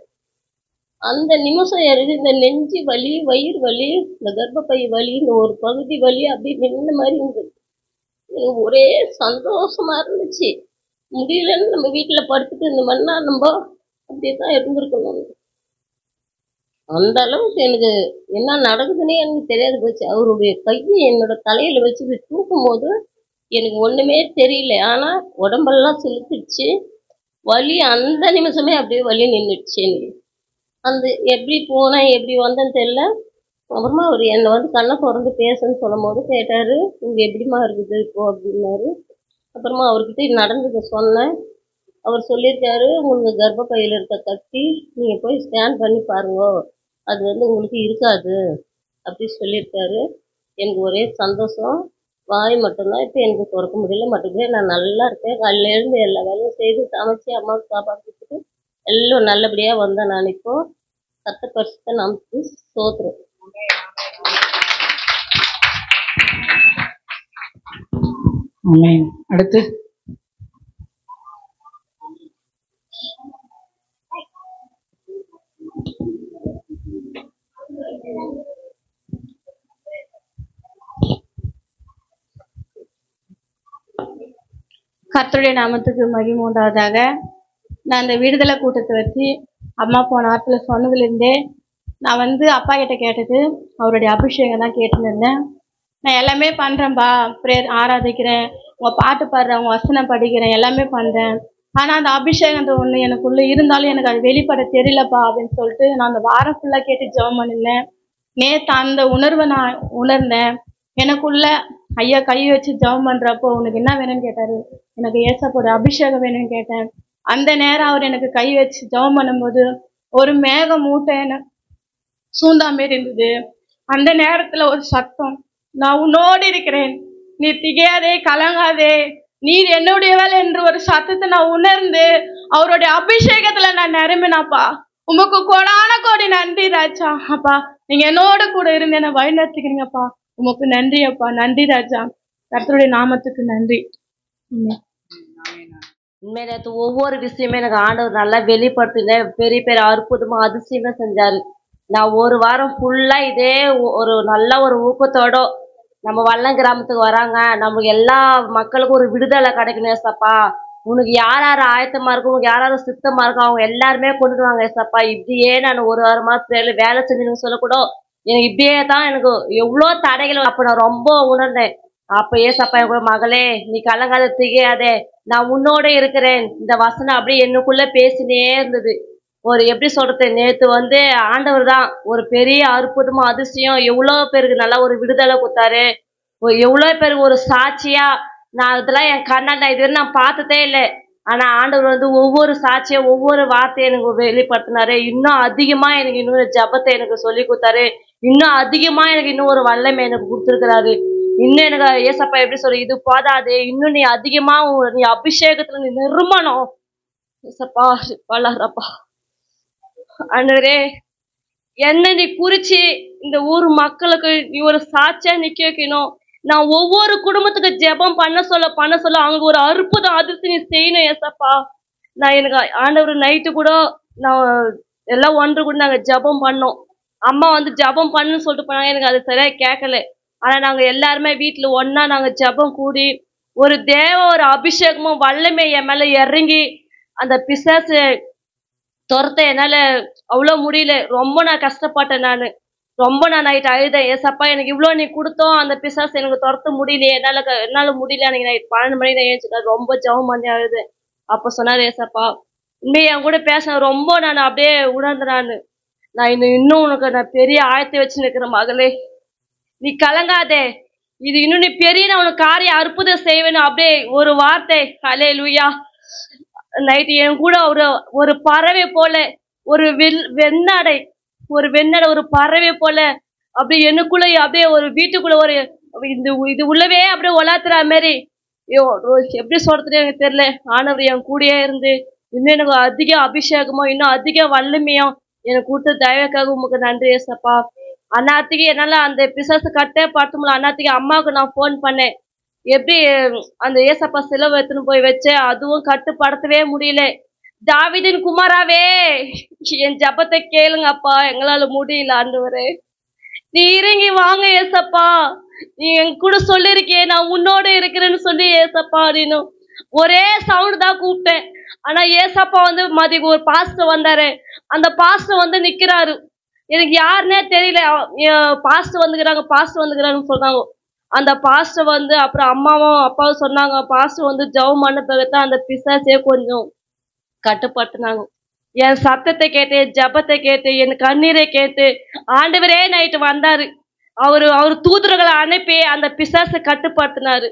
அந்த நிமிஷம் எனக்கு இந்த நெஞ்சு வலி, வயிறு வலி, இந்த கர்ப்பப்பை வலி, இந்த ஒரு பகுதி வலி அப்படியே நின்ன மாதிரி இருந்தது. எனக்கு ஒரே சந்தோஷமா இருந்துச்சு. முடியலன்னு நம்ம வீட்டில் படுத்துட்டு இருந்தோம்னா நம்ம அப்படியே தான் இருந்திருக்கணும். அந்த அளவுக்கு எனக்கு என்ன நடக்குதுன்னே எனக்கு தெரியாது போச்சு. அவருடைய கையை என்னோட தலையில வச்சு தூக்கும் போது எனக்கு ஒண்ணுமே தெரியல. ஆனா உடம்பெல்லாம் செலுத்திடுச்சு. வலி அந்த நிமிஷமே அப்படியே வலி நின்றுடுச்சு எனக்கு. அந்த எப்படி போனேன் எப்படி வந்தேன்னு தெரியல. அப்புறமா அவர் என்னை வந்து கண்ணை திறந்து பேசுன்னு சொல்லும் போது கேட்டாரு, இங்க எப்படிமா இருக்குது இப்போ அப்படின்னாரு. அப்புறமா அவர்கிட்ட நடந்ததை சொன்னேன். அவர் சொல்லியிருக்காரு, உங்களுக்கு கர்ப்பப்பையில் இருக்க கட்டி நீங்க போய் ஸ்கேன் பண்ணி பாருங்க, அது வந்து உங்களுக்கு இருக்காது அப்படி சொல்லியிருக்காரு. எனக்கு ஒரே சந்தோஷம். வாய் மட்டும்தான் இப்போ எனக்கு திறக்க முடியல. மற்றபடி நான் நல்லா இருக்கேன். காலையில இருந்து எல்லா வேலையும் செய்து சமைச்சு அம்மாவுக்கு சாப்பாடு கொடுத்துட்டு எல்லாம் நல்லபடியாக வந்தேன். நான் இப்போ கத்த பரிசுத்த நமக்கு சோத்துறேன். ஆமென். அடுத்து கர்த்தருடைய நாமத்துக்கு மகிமை உண்டாவதாக. நான் இந்த விடுதலை கூட்டத்தை வச்சு அம்மா போன வாரத்தில் சொன்னதுலேருந்தே நான் வந்து அப்பா கிட்ட கேட்டது அவருடைய அபிஷேகம் தான் கேட்டுன்னு இருந்தேன். நான் எல்லாமே பண்ணுறேன்ப்பா, ப்ரேயர் ஆராதிக்கிறேன், உங்கள் பாட்டு பாடுறேன், உங்கள் வசனம் படிக்கிறேன், எல்லாமே பண்ணுறேன். ஆனால் அந்த அபிஷேகன்ற ஒன்று எனக்குள்ளே இருந்தாலும் எனக்கு அது வெளிப்பட தெரியலப்பா அப்படின்னு சொல்லிட்டு நான் அந்த வாரம் ஃபுல்லாக கேட்டு ஜெபம் பண்ணிருந்தேன். நேற்று அந்த உணர்வை நான் உணர்ந்தேன். எனக்குள்ள ஐயா கை வச்சு ஜெபம் பண்ணுறப்போ உனக்கு என்ன வேணும்னு கேட்டார். எனக்கு ஏசப்போட அபிஷேகம் வேணும்னு கேட்டேன். அந்த நேரம் அவர் எனக்கு கை வச்சு ஜெபம் பண்ணும்போது ஒரு மேக மூட்டை எனக்கு சூந்தா மாரி இருந்தது. அந்த நேரத்தில் ஒரு சத்தம், நான் உன்னோடு இருக்கிறேன், நீ திகையாதே கலங்காதே, நீர் என்னுடையவள் என்று ஒரு சத்தத்தை நான் உணர்ந்து அவருடைய அபிஷேகத்துல நான் நிரம்பினாப்பா. உமக்கு கோடான கோடி நன்றி ராஜா. அப்பா நீங்க என்னோட கூட இருந்து என்னை வழிநடத்திக்கிறீங்கப்பா. உமக்கு நன்றி அப்பா. நன்றி ராஜா. கர்த்தருடைய நாமத்துக்கு நன்றி. உண்மையில நேற்று ஒவ்வொரு விஷயமே எனக்கு ஆண்டவர் நல்லா வெளிப்படுத்தின பெரிய பெரிய அற்புதமா அதிசயமா செஞ்சாரு. நான் ஒரு வாரம் ஃபுல்லா இதே ஒரு நல்ல ஒரு ஊக்கத்தோட நம்ம வல்லம் கிராமத்துக்கு வராங்க, நமக்கு எல்லா மக்களுக்கும் ஒரு விடுதலை கிடைக்கணும் ஏசப்பா, உனக்கு யார் யார் ஆயத்தமா இருக்கும், உனக்கு யார் யாரும் சித்தமா இருக்கும் அவங்க எல்லாருமே கொண்டுட்டு வாங்க ஏசப்பா. இப்படியே நான் ஒரு வாரமா வேலை செஞ்சு சொல்லக்கூட எனக்கு இப்படியே தான் எனக்கு எவ்வளோ தடைகள் அப்போ நான் ரொம்ப உணர்ந்தேன். அப்ப ஏசப்பா என் கூட மகளே நீ கலங்காத திகையாதே, நான் உன்னோட இருக்கிறேன். இந்த வசனம் அப்படியே என்னக்குள்ள பேசினே இருந்தது. ஒரு எப்படி சொல்றது, நேற்று வந்து ஆண்டவர் தான் ஒரு பெரிய அற்புதமா அதிசயம் எவ்வளோ பேருக்கு நல்லா ஒரு விடுதலை கொடுத்தாரு. எவ்வளோ பேருக்கு ஒரு சாட்சியா நான் இதெல்லாம் என் கண்ணால் நான் இதுவரை நான் பார்த்ததே இல்லை. ஆனா ஆண்டவர் வந்து ஒவ்வொரு சாட்சியும் ஒவ்வொரு வார்த்தையை எனக்கு வெளிப்படுத்தினாரு. இன்னும் அதிகமா எனக்கு இன்னொரு ஜபத்தை எனக்கு சொல்லி கொடுத்தாரு. இன்னும் அதிகமா எனக்கு இன்னும் ஒரு வல்லமை எனக்கு கொடுத்துருக்கிறாரு. இன்னும் எனக்கு ஏசப்பா எப்படி சொல்ற, இது போதாது, இன்னும் நீ அதிகமா நீ அபிஷேகத்துல நீ நிர்மணம் ஏசப்பா வளரப்பா. ஆண்டவரே என்ன நீ குறிச்சு இந்த ஊர் மக்களுக்கு நீ ஒரு சாட்சியா நிக்க வைக்கணும். நான் ஒவ்வொரு குடும்பத்துக்கு ஜெபம் பண்ண சொல்ல அங்க ஒரு அற்புதம் அதிர்ச்சி நீ செய்யணும் ஏசப்பா. நான் எனக்கு ஆண்டவர் நைட்டு கூட நான் எல்லாம் ஒன்று கூட நாங்க ஜெபம் பண்ணோம். அம்மா வந்து ஜெபம் பண்ணுன்னு சொல்லிட்டு போனாங்க, எனக்கு அது சரியா கேட்கல. ஆனா நாங்க எல்லாருமே வீட்டுல ஒன்னா நாங்க ஜெபம் கூடி ஒரு ஒரு அபிஷேகமும் வல்லமை என் மேல இறங்கி அந்த பிசாசு துரத்த என்னால அவ்வளோ முடியல. ரொம்ப நான் கஷ்டப்பட்டேன். ரொம்ப நான் நைட் அழுதேன். ஏசப்பா எனக்கு இவ்வளோ நீ கொடுத்தோம், அந்த பிசாசு எனக்கு துரத்த முடியலையே, என்னால முடியல. அன்னைக்கு நைட் 12 மணிக்கு நான் ஏஞ்சிட்டேன். ரொம்ப ஜெபம் பண்ணி அழுதேன். அப்ப சொன்னாரு ஏசப்பா உண்மையை என் கூட பேச ரொம்ப நான் அப்படியே உணர்ந்தேன். நான் இன்னும் உனக்கு நான் பெரிய ஆயத்தை வச்சு நிற்கிறேன் மகளே, நீ கலங்காதே, இது இன்னும் நீ பெரிய நான் உனக்கு காரியம் அற்புதம் செய்வேன்னு அப்படியே ஒரு வார்த்தை. ஹல்லேலூயா. நைட்டு என் கூட ஒரு பறவை போல ஒரு வெண்ணடை ஒரு பறவை போல அப்படியே எனக்குள்ள அப்படியே ஒரு வீட்டுக்குள்ள ஒரு இது உள்ளவே அப்படியே ஒலாத்துற மாதிரி எப்படி சொல்றதுன்னு எனக்கு தெரியல. ஆனவர் என் கூடயே இருந்து இன்னும் எனக்கு அதிக அபிஷேகமோ இன்னும் அதிக வல்லமையும் எனக்கு கொடுத்த தயவுக்காக உமக்கு நன்றி ஏசப்பா. அண்ணாத்துக்கு என்னால அந்த பிசாசு கட்டே பார்த்து முடியல. அண்ணாத்துக்கு அம்மாவுக்கு நான் ஃபோன் பண்ணேன், எப்படி அந்த ஏசப்பா சிலவை எடுத்துன்னு போய் வச்சேன், அதுவும் கட்டுப்படுத்தவே முடியல. தாவீதின் குமாராவே என் ஜபத்தை கேளுங்கப்பா, எங்களால முடியல ஆண்டவரே, நீ இறங்கி வாங்க ஏசப்பா. நீ என் கூட சொல்லிருக்கியே நான் உன்னோட இருக்கிறேன்னு சொல்லி ஏசப்பா அப்படின்னும் ஒரே சவுண்ட் தான் கூப்பிட்டேன். ஆனா ஏசப்பா வந்து மதியம் ஒரு பாஸ்டர் வந்தாரு. அந்த பாஸ்டர் வந்து நிக்கிறாரு. எனக்கு யாருன்னே தெரியல. பாஸ்டர் வந்துக்கிறாங்கன்னு சொன்னாங்க. அந்த பாஸ்டர் வந்து அப்புறம் அம்மாவும் அப்பாவும் சொன்னாங்க, பாஸ்டர் வந்து ஜெபம் பண்ண பிறகுதான் அந்த பிசாசே கொஞ்சம் கட்டுப்படுத்தினாங்க. என் சத்தத்தை கேட்டு, ஜபத்தை கேட்டு, என் கண்ணீரை கேட்டு ஆண்டவரே நைட்டு வந்தாரு. அவர் தூதர்களை அனுப்பி அந்த பிசாசை கட்டுப்படுத்தினாரு.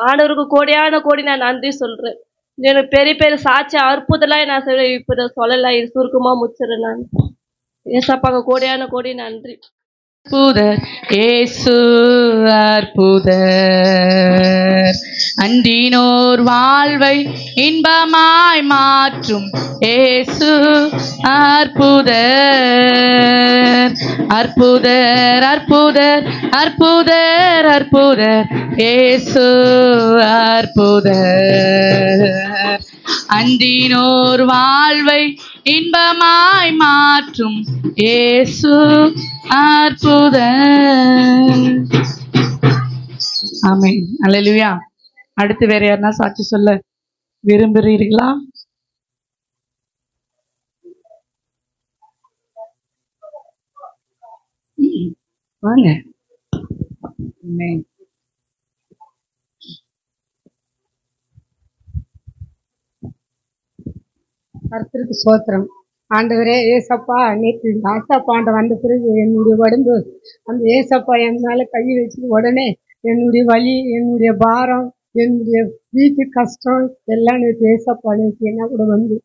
ஆண்டவருக்கு கோடியான கோடி நான் நன்றி சொல்றேன். எனக்கு பெரிய பெரிய சாட்சி அற்புதம்லாம் நான் இப்ப சொல்லலாம். இது சுருக்கமா முடிச்சிடறேன். நான் ஏசப்பாங்க கோடியான கோடி நன்றி. அற்புதர் இயேசு அற்புதர், அன்றினோர் வாழ்வை இன்பமாய் மாற்றும் இயேசு அற்புதர். அற்புதர் அற்புதர் அற்புதர் அற்புதர் இயேசு அற்புதர், அன்றினோர் வாழ்வை இன்பமாய் மாற்றும் இயேசு அற்புதர். ஆமென். அல்லேலூயா. அடுத்து வேற யாருன்னா சாட்சி சொல்ல விரும்புறீர்களா? வாங்க. ஆமென். கர்த்தருக்கு ஸ்தோத்திரம். ஆண்டவரே ஏசப்பா, நேற்று இந்த ஆசாப்பாண்ட வந்த பிறகு என்னுடைய உடம்பு அந்த ஏசப்பா என் மேல கை வச்சு உடனே என்னுடைய வலி, என்னுடைய பாரம், என்னுடைய வீட்டு கஷ்டம் எல்லாம் நேற்று ஏசப்பா நேற்று என்ன கூட வந்து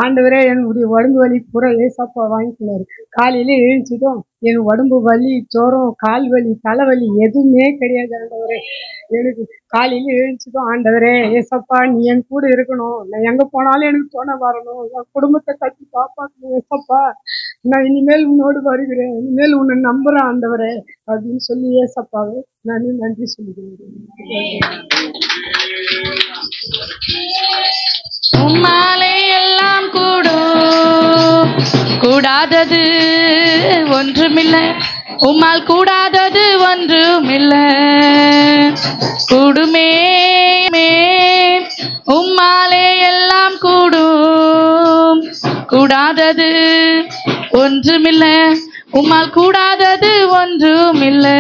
ஆண்டவரே என்னுடைய உடம்பு வலி பூரா ஏசப்பா வாங்கிக்கினாரு. காலையில எழுந்துச்சுடும் என் உடம்பு வலி, ஜோரம், கால் வலி, தலைவலி எதுவுமே கிடையாது. ஆண்டவரே எனக்கு காலையில எழுந்துச்சுடும் ஆண்டவரே ஏசப்பா நீ என் கூட இருக்கணும், நான் எங்க போனாலும் எனக்கு துணை வரணும், என் குடும்பத்தை கட்டி காப்பாற்றணும் ஏசப்பா, நான் இனிமேல் உன்னோடு வருகிறேன், இனிமேல் உன்னை நம்புறேன் ஆண்டவரே அப்படின்னு சொல்லி ஏசப்பாவே நான் நன்றி சொல்லுகிறேன். உம்மாலே எல்லாம் கூடும், கூடாதது ஒன்றுமில்லை, உம்மால் கூடாதது ஒன்றுமில்லை, கூடுமே உம்மாலே எல்லாம் கூடும், கூடாதது ஒன்றுமில்லை, உம்மால் கூடாதது ஒன்றுமில்லை.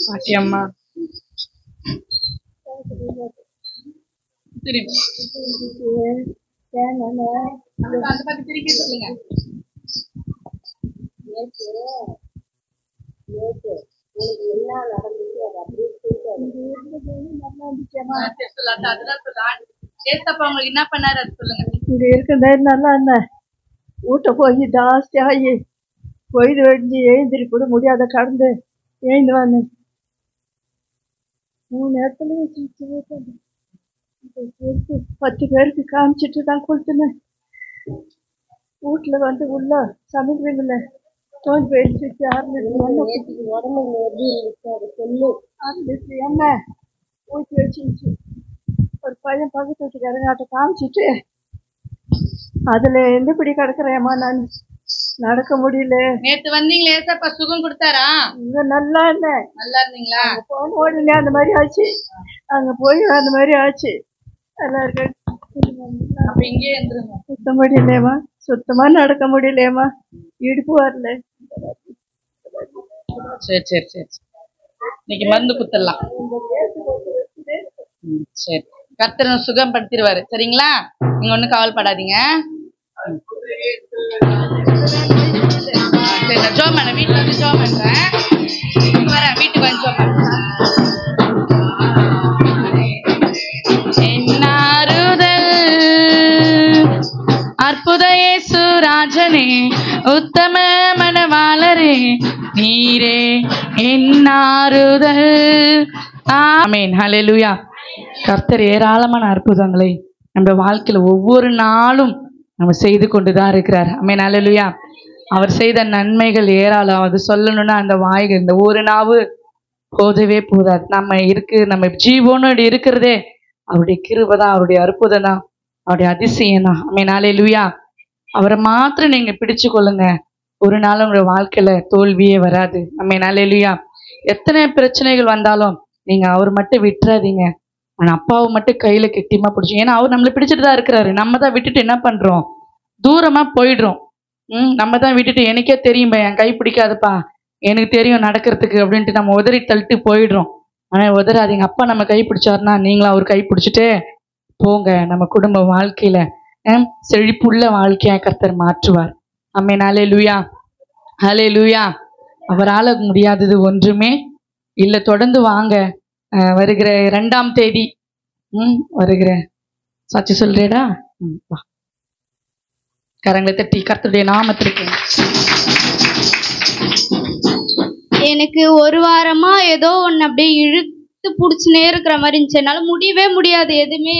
பாட்டியம்மா என்ன பண்ணாரு சொல்லுங்க. இங்க இருக்கிற நல்லா என்ன ஊட்ட போய் ஜாஸ்தி ஆகி பொய்து வெடிஞ்சு எழுந்திரி கூட முடியாத கடந்து எழுந்து வந்தேன். 3 இடத்துல 10 பேருக்கு காமிச்சிட்டு தான் கொடுத்துனேன். வீட்டுல வந்து உள்ள சமைக்கல தோல் போயிடுச்சு. 6 லிட்டர் எண்ணெய் ஊற்றி வச்சிருச்சு. ஒரு பையன் பக்கத்து வீட்டுக்காரங்க காமிச்சிட்டு அதுல எந்த பிடி கிடக்குறேம்மா நான் நடக்க முடியல. நேத்து வந்தீங்களே ஏசப்பா சுகம் கொடுத்தாரா? இங்க நல்லா இருந்தேன். நல்லா இருந்தீங்களா? போன உடனே அந்த மாதிரி ஆச்சு, அங்க போய் அந்த மாதிரி ஆச்சு. நல்லா இருக்கு. அப்ப இங்கே இருந்துருங்க. சுத்த முடியலையம்மா, சுத்தமா நடக்க முடியலையம்மா, இடுப்பு வரல. சரி சரி சரி, இன்னைக்கு மருந்து குத்தலாம். சரி, கர்த்தர் சுகம் படுத்திடுவாரு. சரிங்களா, நீங்க ஒண்ணும் கவலைப்படாதீங்க. சரி, நான் ஜோம் பண்ண வீட்டுல வந்து ஜோம் பண்றேன். வரேன், வீட்டுக்கு வந்து ஜோம் பண்றேன். என்னாறுதல் அற்புத இயேசு ராஜனே, உத்தம மனவாளரே, நீரே என்னாறுதல். ஆமென். ஹல்லேலூயா. கர்த்தர் ஏராளமான அற்புதங்களை நம்ம வாழ்க்கையில ஒவ்வொரு நாளும் நம்ம செய்து கொண்டுதான் இருக்கிறார். ஆமென். ஹல்லேலூயா. அவர் செய்த நன்மைகள் ஏராளம். அது சொல்லணும்னா அந்த வாய்கள், இந்த ஒரு நாவு போதவே போதாது. நம்ம ஜீவனோடு இருக்கிறதே அவருடைய கிருபை தான், அவருடைய அற்புதம் தான், அவருடைய அதிசயம் தான். ஆமென். ஹல்லேலூயா. அவரை மாத்திரம் நீங்க பிடிச்சு கொள்ளுங்க. ஒரு நாள் உங்களுடைய வாழ்க்கையில தோல்வியே வராது. நம்ம அல்லேலூயா. எத்தனை பிரச்சனைகள் வந்தாலும் நீங்க அவர் மட்டும் விட்டுறாதீங்க. ஆனா அப்பாவை மட்டும் கையில கெட்டியமா பிடிச்சி. ஏன்னா அவர் நம்மளை பிடிச்சிட்டு தான் இருக்கிறாரு. நம்ம தான் விட்டுட்டு என்ன பண்றோம்? தூரமா போயிடுறோம். நம்ம தான் விட்டுட்டு எனக்கே தெரியும்பா, என் கை பிடிக்காதுப்பா, எனக்கு தெரியும் நடக்கிறதுக்கு அப்படின்ட்டு நம்ம உதறி தள்ளிட்டு போயிடுறோம். ஆனா உதறாதீங்க. அப்பா நம்ம கை பிடிச்சாருன்னா நீங்களும் அவர் கை பிடிச்சிட்டு போங்க. நம்ம குடும்ப வாழ்க்கையில செழிப்புள்ள வாழ்க்கையா கர்த்தர் மாற்றுவார். ஆமென். அல்லேலூயா. அல்லேலூயா. அவரால முடியாதது ஒன்றுமே இல்லை. தொடர்ந்து வாங்க. வருகிற 2ஆம் தேதி வருகிற சாட்சி சொல்றேடா. வா, கரங்களை தட்டி கர்த்தருடைய நாமத்திற்கு. எனக்கு ஒரு வாரமா ஏதோ ஒன்று அப்படியே இழுத்து பிடிச்சினே இருக்கிற மாதிரி இருந்துச்சு. என்னால் முடியவே முடியாது.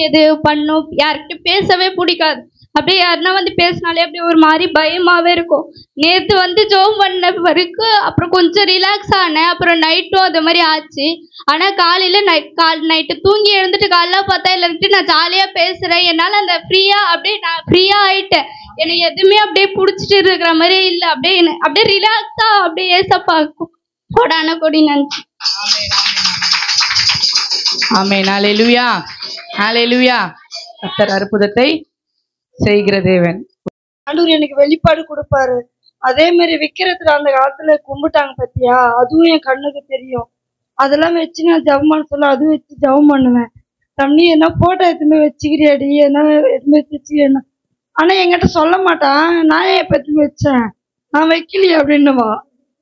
எது பண்ணும், யார்கிட்ட பேசவே பிடிக்காது. அப்படியே யாருன்னா வந்து பேசினாலே அப்படியே ஒரு மாதிரி பயமாவே இருக்கும். நேற்று வந்து ஜோம் பண்ண வரைக்கும் அப்புறம் கொஞ்சம் ரிலாக்ஸ் ஆனேன். அப்புறம் நைட்டும் அது மாதிரி ஆச்சு. ஆனால் காலையில் நைட்டு தூங்கி எழுந்துட்டு காலைல பார்த்தா எல்லாருக்கிட்ட நான் ஜாலியாக பேசுகிறேன். என்னால் அந்த நான் ஃப்ரீயாக ஆயிட்டேன். எனக்கு எதுவுமே அப்படியே பிடிச்சிட்டு இருக்கிற மாதிரி இல்லை. அப்படியே ரிலாக்ஸாக அப்படியே ஏசப்பா கொடான கொடி நினச்சி. ஆமென். அல்லேலூயா. அல்லேலூயா. கர்த்தர் அற்புதத்தை செய்கிற தேவன். ஆண்டவர் எனக்கு வெளிப்பாடு கொடுப்பாரு. அதே மாதிரி விக்கிரத்துல அந்த காலத்துல கும்பிட்டாங்க பத்தியா, அதுவும் என் கண்ணுக்கு தெரியும். அதெல்லாம் வச்சு நான் ஜபமான சொல்ல அதுவும் வச்சு ஜபம் பண்ணுவேன். தம்பி என்ன போட்டோ எதுவுமே வச்சுக்கிறியாடி, என்ன எதுவுமே வச்சுக்கிறேன்னா, ஆனா என்கிட்ட சொல்ல மாட்டான். நான் எப்ப எதுவுமே வச்சேன், நான் வைக்கலையே அப்படின்னுவா.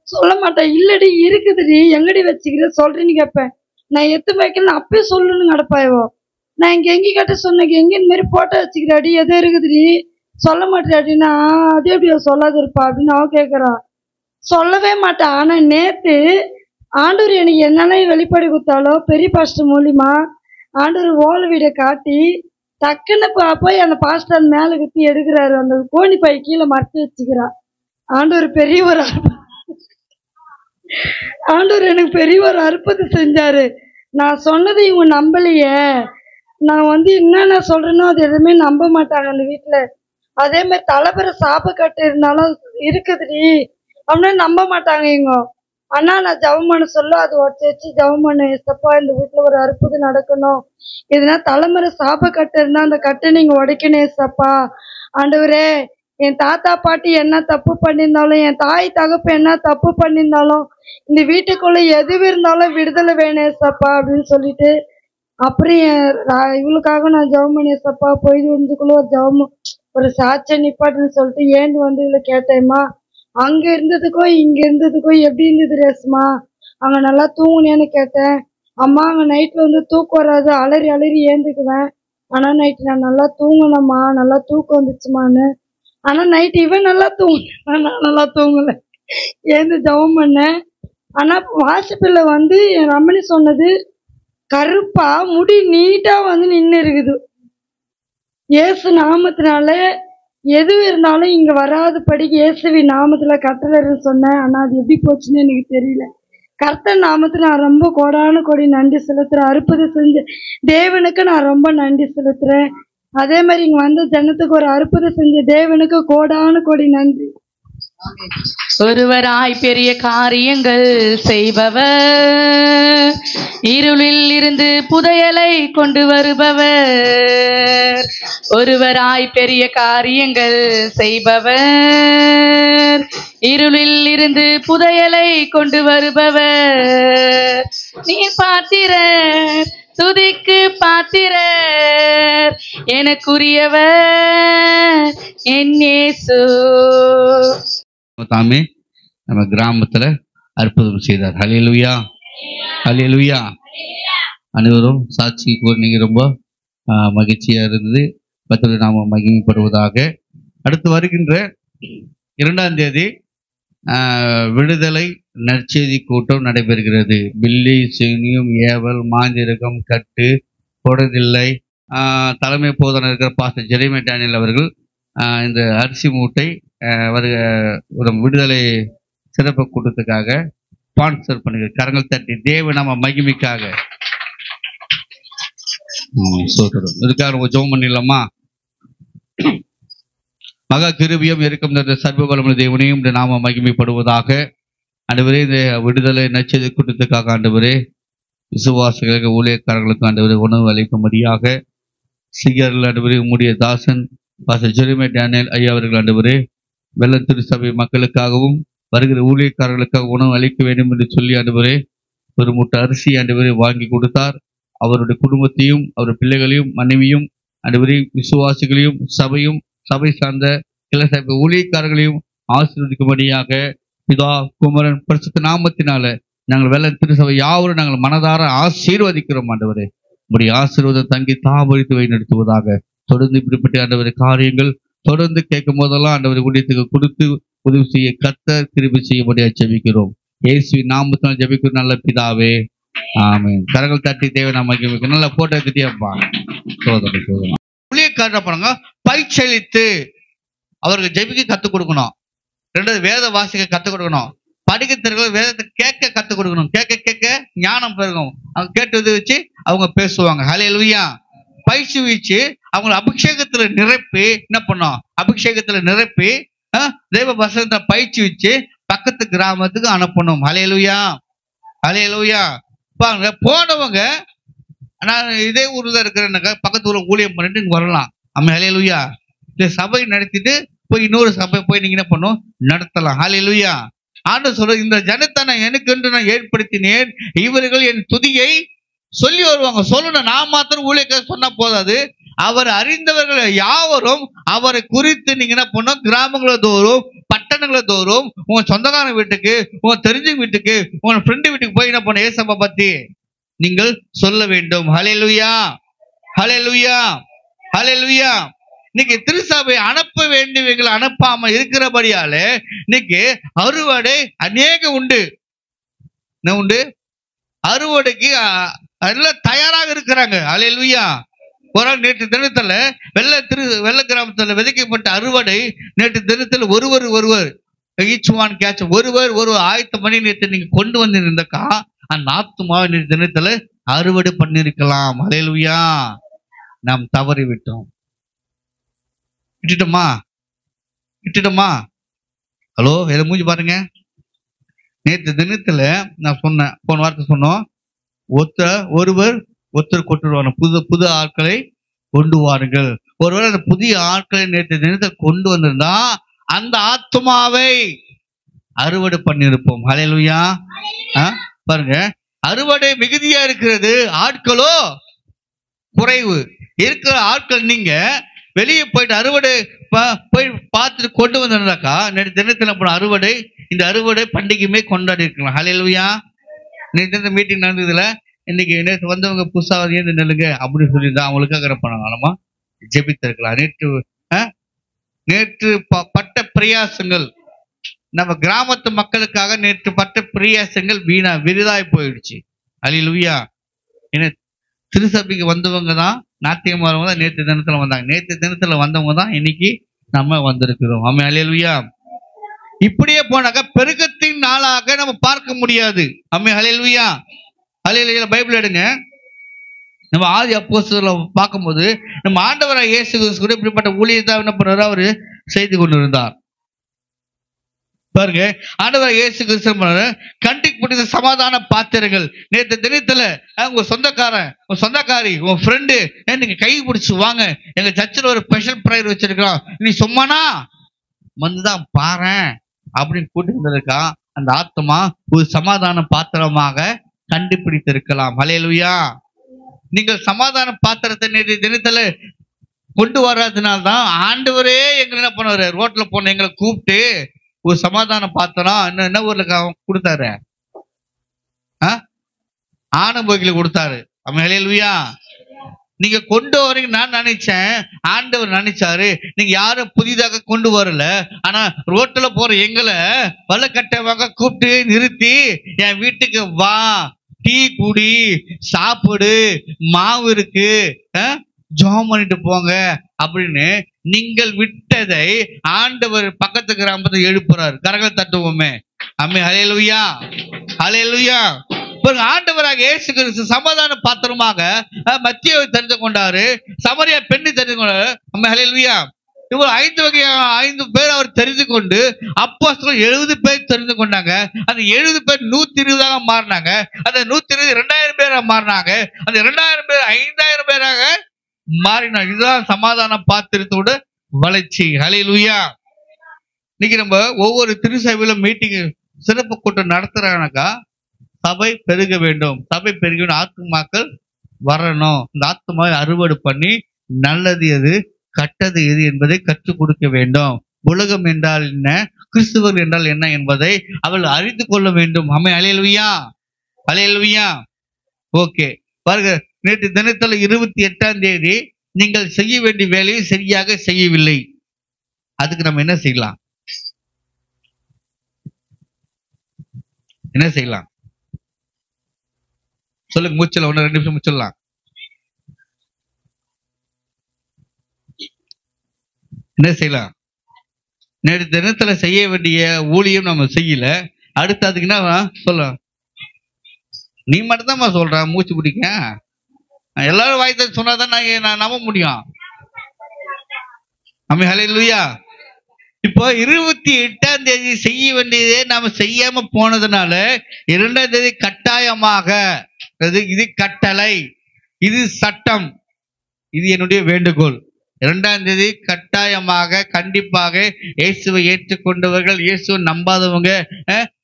சொல்ல மாட்டேன். இல்லடி இருக்குதுடி, எங்கடி வச்சுக்கிற சொல்றேன்னு கேட்பேன். நான் எத்து வைக்கல அப்பயே சொல்லணும்னு கிடப்பாயவோ. நான் இங்க எங்க கேட்ட சொன்னேன், எங்க இந்த மாதிரி போட்டோ வச்சுக்கிறாடி, எதோ இருக்குதுடி சொல்ல மாட்டேடின்னா, அதே எப்படியோ சொல்லாது இருப்பா அப்படின்னு அவ கேட்கறா. சொல்லவே மாட்டான். ஆனா நேத்து ஆண்டவர் எனக்கு என்னென்ன வெளிப்பாடு கொடுத்தாலோ பெரிய பாஸ்டர் மூலியமா ஆண்டவர் ஓலை வீடை காட்டி டக்குன்னு போய் அந்த பாஸ்டர் மேல குத்தி எடுக்கிறாரு. அந்த கோணி பை கீழே மறைச்சு வச்சுக்கிறா. ஆண்டவர் பெரிய ஒரு ஆண்டவர் எனக்கு பெரிய ஒரு அற்புதம் செஞ்சாரு. நான் சொன்னதை இவங்க நம்பலையே. நான் வந்து என்னென்ன சொல்றேனோ அது எதுவுமே நம்ப மாட்டாங்க அந்த வீட்டுல. அதே மாதிரி தலைப்பெற சாப்பக்கட்டு இருந்தாலும் இருக்குதுடி அப்படின்னா நம்ப மாட்டாங்க இவங்க. ஆனா நான் ஜபம் பண்ண சொல்ல அது உடச்சி வச்சு ஜபம் பண்ண, ஏசப்பா இந்த வீட்டுல ஒரு அற்புதம் நடக்கணும், எதுனா தலைமுறை சாப்பக்கட்டு இருந்தா அந்த கட்டை நீங்க உடைக்கணும் ஏசப்பா. ஆண்டவரே, என் தாத்தா பாட்டி என்ன தப்பு பண்ணியிருந்தாலும், என் தாய் தகப்பு என்ன தப்பு பண்ணியிருந்தாலும், இந்த வீட்டுக்குள்ள எது இருந்தாலும் விடுதலை வேணும் ஏசப்பா அப்படின்னு சொல்லிட்டு அப்புறம் இவளுக்காக நான் ஜெபம் பண்ணி ஏசப்பா போயிட்டு வந்துக்குள்ள ஒரு ஜெபம் ஒரு சாட்சியை நிப்பாட்டுன்னு சொல்லிட்டு ஏந்து வந்து இவளை கேட்டேம்மா, அங்க இருந்ததுக்கும் இங்க இருந்ததுக்கும் எப்படி இருந்தது ரேஸ்மா, அங்க நல்லா தூங்குனேன்னு கேட்டேன். அம்மா அங்க நைட்ல வந்து தூக்கம் வராது, அலறி அலறி ஏந்துக்குவேன். ஆனா நைட்டு நான் நல்லா தூங்கினம்மா, நல்லா தூக்கம் வந்துச்சுமான்னு. ஆனா நைட்டு இவன் நல்லா தூங்கினேன், நான் நல்லா தூங்கல, ஏந்து ஜெபம் பண்ணேன். ஆனா வாசிப்பில் வந்து என் ரமணி சொன்னது கருப்பா முடி நீட்டா வந்து நின்று இருக்குது. இயேசு நாமத்தினால எது இருந்தாலும் இங்க வராதபடிக்கு இயேசுவி நாமத்துல கட்டளைன்னு சொன்னேன். ஆனா அது எப்படி போச்சுன்னு எனக்கு தெரியல. கர்த்தர் நாமத்துல நான் ரொம்ப கோடான கோடி நன்றி செலுத்துறேன். அற்புதம் செஞ்ச தேவனுக்கு நான் ரொம்ப நன்றி செலுத்துறேன். அதே மாதிரி இங்க வந்த ஜனத்துக்கு ஒரு அற்புதம் செஞ்ச தேவனுக்கு கோடான கோடி நன்றி. ஒருவராய் பெரிய காரியங்கள் செய்பவர், இருளில் இருந்து புதையலை கொண்டு வருபவர். ஒருவராய் பெரிய காரியங்கள் செய்பவர், இருளில் இருந்து புதையலை கொண்டு வருபவர். நீ பாத்திரர், துதிக்கு பாத்திரர், எனக்குரியவர் என் இயேசு. தாமே நம்ம கிராமத்துல அற்புதம் செய்தார். ஹல்லேலூயா. ஹல்லேலூயா. அனைவரும் சாட்சி கூறினீங்க. ரொம்ப மகிழ்ச்சியா இருந்தது. கர்த்தருடைய நாமம் மகிமைப்படுவதாக. அடுத்து வருகின்ற 2ஆம் தேதி விடுதலை நற்செய்தி கூட்டம் நடைபெறுகிறது. பில்லி, சினியும், ஏவல், மாந்திரகம், கட்டு, பொழுதில்லை தலைமை போதனை இருக்கிற பாஸ்டர் ஜெரிமே டேனியல் அவர்கள் இந்த அரிசி மூட்டை ஒரு விடுதலை சிறப்பு கூட்டத்துக்காக ஸ்பான்சர் பண்ணுங்க. கரங்கள் தட்டி தேவ நாம மகிமைக்காக சொல்றோம். இதுக்காக நம்ம ஜெபம் பண்ணிடலாமா? மகா கிருபியும் இருக்கும் நிறைந்த சர்வ வல்லமை தேவனையும் இந்த நாம மகிமைப்படுவதாக. ஆண்டவரே, இந்த விடுதலை நச்சது கூட்டத்துக்காக ஆண்டவரே, விசுவாசிகளுக்கு ஊழியக்காரர்களுக்கு ஆண்டவரே உணவு அளிக்கும்படியாக சிங்கர்கள் ஆண்டவரே உம்முடைய தாசன் பாஸ்டர் ஜெரிமே டேனியல் ஐயா அவர்கள் ஆண்டவரே வெள்ளம் திருச்சபை மக்களுக்காகவும் வருகிற ஊழியக்காரர்களுக்காக உணவு அளிக்க வேண்டும் என்று சொல்லி ஆண்டவரே ஒரு மூட்டை அரிசி ஆண்டவரே வாங்கி கொடுத்தார். அவருடைய குடும்பத்தையும் அவர் பிள்ளைகளையும் மனைவியும் ஆண்டவரே விசுவாசிகளையும் சபையும் சபை சார்ந்த கிளை ஊழியக்காரர்களையும் ஆசீர்வதிக்கும்படியாக பிதா குமரன் பரிசுத்த நாமத்தினால நாங்கள் வெள்ளம் திருச்சபை யாவரும் நாங்கள் மனதார ஆசீர்வதிக்கிறோம். ஆண்டவரே உங்களுடைய ஆசீர்வாதம் தங்கி தாபரித்து வழிநடத்துவதாக. தொடர்ந்து இப்படிப்பட்ட ஆண்டவரை காரியங்கள் தொடர்ந்து கேட்கும் போதெல்லாம் ஆண்டவரை ஊழியத்துக்கு கொடுத்து உதவி செய்ய கர்த்தர் கிருபை செய்யும்படியாக ஜெபிக்கிறோம். இயேசுவின் நாமத்தினால் ஜெபிக்கிறோம் நல்ல பிதாவே, ஆமென். கரங்கள் தட்டி தேவை நமக்கு நல்ல போட்டோ எடுத்துட்டியாப்பா. சோதனை சோதனை ஊழியக்காரர் போனாங்க பயிற்சியளித்து அவருக்கு ஜெபிக்க கற்றுக் கொடுக்கணும். ரெண்டாவது வேத வாசிக்க கற்றுக் கொடுக்கணும். படிக்க தெரிஞ்ச வேதத்தை கேட்க கற்றுக் கொடுக்கணும். கேட்க கேட்க ஞானம் பெருகும். அவங்க கேட்டது வச்சு அவங்க பேசுவாங்க. ஹல்லேலூயா. பயிற்சி வச்சு அவங்களை அபிஷேகத்துல நிரப்பி என்ன பண்ணோம், அபிஷேகத்துல நிரப்பி தெய்வ வசனத்தை பயிற்சி வச்சு பக்கத்து கிராமத்துக்கு அனுப்பணும். ஹல்லேலூயா ஹல்லேலூயா. பாருங்க, போனவங்க நான் இதே ஊர்ல தான் இருக்கிறேன்னாக்கா பக்கத்து ஊர்ல ஊழியம் பண்ணிட்டு இங்க வரலாம். அம்மா ஹல்லேலூயா. இந்த சபை நடத்திட்டு போய் இன்னொரு சபை போய் நீங்க என்ன பண்ணும் நடத்தலாம். ஹல்லேலூயா. ஆண்டவர் சொல்ற இந்த ஜனத்தை நான் எனக்கு என்று நான் ஏற்படுத்தினேன், இவர்கள் என் துதியை சொல்லி வருவாங்க. சொல்லணும், நான் மாத்திரம் ஊழியக்கார சொன்னா போதாது. அவர் அறிந்தவர்கள் யாவரும் அவரை குறித்து நீங்க என்ன பண்ணும், கிராமங்களை தோறும் பட்டணங்களை தோறும் உங்க சொந்தக்காரன் வீட்டுக்கு உங்க தெரிஞ்ச வீட்டுக்கு உங்க ஃப்ரெண்டு வீட்டுக்கு போய் என்ன பண்ண ஏசப்பா பத்தி நீங்கள் சொல்ல வேண்டும். ஹல்லேலூயா ஹல்லேலூயா ஹல்லேலூயா. இன்னைக்கு திருச்சபை அனுப்ப வேண்டியவங்களை அனுப்பாம இருக்கிறபடியால இன்னைக்கு அறுவடை அநேக உண்டு. என்ன உண்டு? அறுவடைக்கு எல்லாம் தயாராக இருக்கிறாங்க. ஹல்லேலூயா. ஒரு நாள் நேற்று தினத்துல வெள்ள கிராமத்துல விதைக்கப்பட்ட அறுவடை நேற்று தினத்துல ஒருவர் ஈச் ஒன் கேட்ச் ஒருவர் ஆயத்த மணி நேற்று நீங்க கொண்டு வந்து இருந்தாக்கா அந்த ஆத்துமாவை நேற்று தினத்துல அறுவடை பண்ணிருக்கலாம். ஹல்லேலூயா. நாம் தவறி விட்டோம். விட்டுட்டோமா? ஹலோ, எதை மூஞ்சி பாருங்க. நேற்று தினத்துல நான் சொன்னேன், போன வார்த்தை சொன்னோம், ஒருத்தர் கொண்டுருவாங்க, புது ஆட்களை கொண்டு வாருங்கள். ஒருவேளை அந்த புதிய ஆட்களை நேற்று தினத்தை கொண்டு வந்திருந்தா அந்த ஆத்மாவை அறுவடை பண்ணிருப்போம். ஹல்லேலூயா. பாருங்க, அறுவடை மிகுதியா இருக்கிறது, ஆட்களோ குறைவு. இருக்கிற ஆட்கள் நீங்க வெளியே போயிட்டு அறுவடை போய் பார்த்துட்டு கொண்டு வந்திருந்தாக்கா நேற்று தினத்துல அறுவடை இந்த அறுவடை பண்டிகையுமே கொண்டாடி இருக்கலாம். ஹல்லேலூயா. நேற்று மீட்டிங் நடந்ததுல இன்னைக்கு நேற்று வந்தவங்க புதுசா ஏந்து நெல்லுங்க அப்படின்னு சொல்லியிருந்தா அவங்களுக்காக பண்ணாங்க, ஜெபித்திருக்கலாம். நேற்று பட்ட பிரயாசங்கள் நம்ம கிராமத்து மக்களுக்காக நேற்று பட்ட பிரயாசங்கள் விரிதாய் போயிடுச்சு. ஹல்லேலூயா. ஏன்னா திருசபைக்கு வந்தவங்க தான் நாத்தியமா தான் நேற்று தினத்துல வந்தாங்க. நேற்று தினத்துல வந்தவங்க தான் இன்னைக்கு நம்ம வந்திருக்கிறோம். ஆமென். ஹல்லேலூயா. இப்படியே போனாக்கா பெருக்கத்தின் நாளாக நம்ம பார்க்க முடியாது. ஆமென். ஹல்லேலூயா. ஹல்லேலூயா. பைபிள் எடுங்க. நம்ம ஆதி அப்போஸ்தலரை பார்க்கும்போது நம்ம ஆண்டவராகிய இயேசு கிறிஸ்து கூட இப்படிப்பட்ட ஊழியத்தை என்ன பண்றாரு, அவரு செய்து கொண்டு இருந்தார். பாருங்க, ஆண்டவராகிய இயேசு கிறிஸ்து கண்டிக்கு பிடித்த சமாதான பாத்திரங்கள். நேற்று தினத்துல உங்க சொந்தக்காரன் உங்க சொந்தக்காரி உங்க ஃப்ரெண்டு நீங்க கை பிடிச்சு வாங்க, எங்க சர்ச்சில் ஒரு ஸ்பெஷல் ப்ரேயர் வச்சிருக்கோம், நீ சும்மானா வந்துதான் பாரு அப்படின்னு கூட்டி வந்திருக்கா. அந்த ஆத்மா ஒரு சமாதான பாத்திரமாக கண்டுபிடித்திருக்கலாம். ஹல்லேலூயா. நீங்கள் சமாதான பாத்திரத்தை நேற்று தினத்துல கொண்டு வர்றதுனால்தான் ஆண்டவரே எங்களை என்ன பண்ணுவாரு, ரோட்ல போன எங்களை கூப்பிட்டு ஒரு சமாதான பாத்திரம் என்ன ஊர்ல கொடுத்தாரு, ஆனம்போகில கொடுத்தாரு. ஹல்லேலூயா. நீங்க கொண்டு வரீங்க. நான் நினைச்சேன், ஆண்டவர் நினைச்சாரு நீங்க யாரும் புதிதாக கொண்டு வரல, ஆனா ரோட்ல போற எங்களை வல்லக்கட்டவாக கூப்பிட்டு நிறுத்தி என் வீட்டுக்கு வா, டீ குடி, சாப்பிடு, மாவு இருக்கு, ஜோம் பண்ணிட்டு போங்க அப்படின்னு நீங்கள் விட்டதை ஆண்டவர் பக்கத்து கிராமத்தை எழுப்புறாரு. கரங்கள் தட்டுவோமே. ஆமென். ஹல்லேலூயா ஹல்லேலூயா. ஆண்டவராக இயேசு கிறிஸ்து சமாதான பாத்திரமாக மத்தியை தெரிந்து கொண்டாரு, சமரியா பெண்ணை தெரிந்து கொண்டாரு. ஆமென். ஹல்லேலூயா. இவர் 5 பேர் அவர் தெரிந்து கொண்டு அப்போஸ்தலர் 70 பேர் தெரிந்து கொண்டாங்க. அந்த 70 பேர் 120 மாறினாங்க. அந்த 120 2000 பேரா மாறினாங்க. அந்த 2000 பேர் 5000 பேராக மாறினாங்க. இதுதான் சமாதான பாத்திரத்தோட வளர்ச்சி. ஹல்லேலூயா. இன்னைக்கு நம்ம ஒவ்வொரு திருச்சபையிலும் மீட்டிங் சிறப்பு கூட்டம் நடத்துறாங்கனாக்கா சபை பெருக வேண்டும். சபை பெருக வேண்டும், ஆத்துமாக்கள் வரணும். இந்த ஆத்துமாவை அறுவடை பண்ணி நல்லது எது கட்டது எது என்பதை கற்றுக் கொடுக்க வேண்டும். உலகம் என்றால் என்ன, கிறிஸ்துவர் என்றால் என்ன என்பதை அவள் அறிந்து கொள்ள வேண்டும். ஹல்லேலூயா, ஹல்லேலூயா. ஓகே பாருங்க, நேற்று தினத்தில் 28ஆம் தேதி நீங்கள் செய்ய வேண்டிய வேலையை சரியாக செய்யவில்லை. அதுக்கு நம்ம என்ன செய்யலாம்? என்ன செய்யலாம் சொல்லுங்க. மூச்சல 1-2 நிமிஷம் மூச்சலாம். என்ன செய்யலாம்? நேற்று தினத்துல செய்ய வேண்டிய ஊழியம் நம்ம செய்யல. அடுத்து அதுக்கு என்ன சொல்ல? நீ மட்டும்தான் சொல்ற மூச்சு பிடிக்க. எல்லாரும் வாய்த்த சொன்னாதான் நான் நம்ப முடியும். ஆமென், ஹல்லேலூயா. இப்போ 28ஆம் தேதி செய்ய வேண்டியதே நாம செய்யாம போனதுனால 2ஆம் தேதி கட்டாயமாக, இது கட்டளை, இது சட்டம், இது என்னுடைய வேண்டுகோள். 2ஆம் தேதி கட்டாயமாக கண்டிப்பாக இயேசுவை ஏற்றுக்கொண்டவர்கள், இயேசுவை நம்பாதவங்க,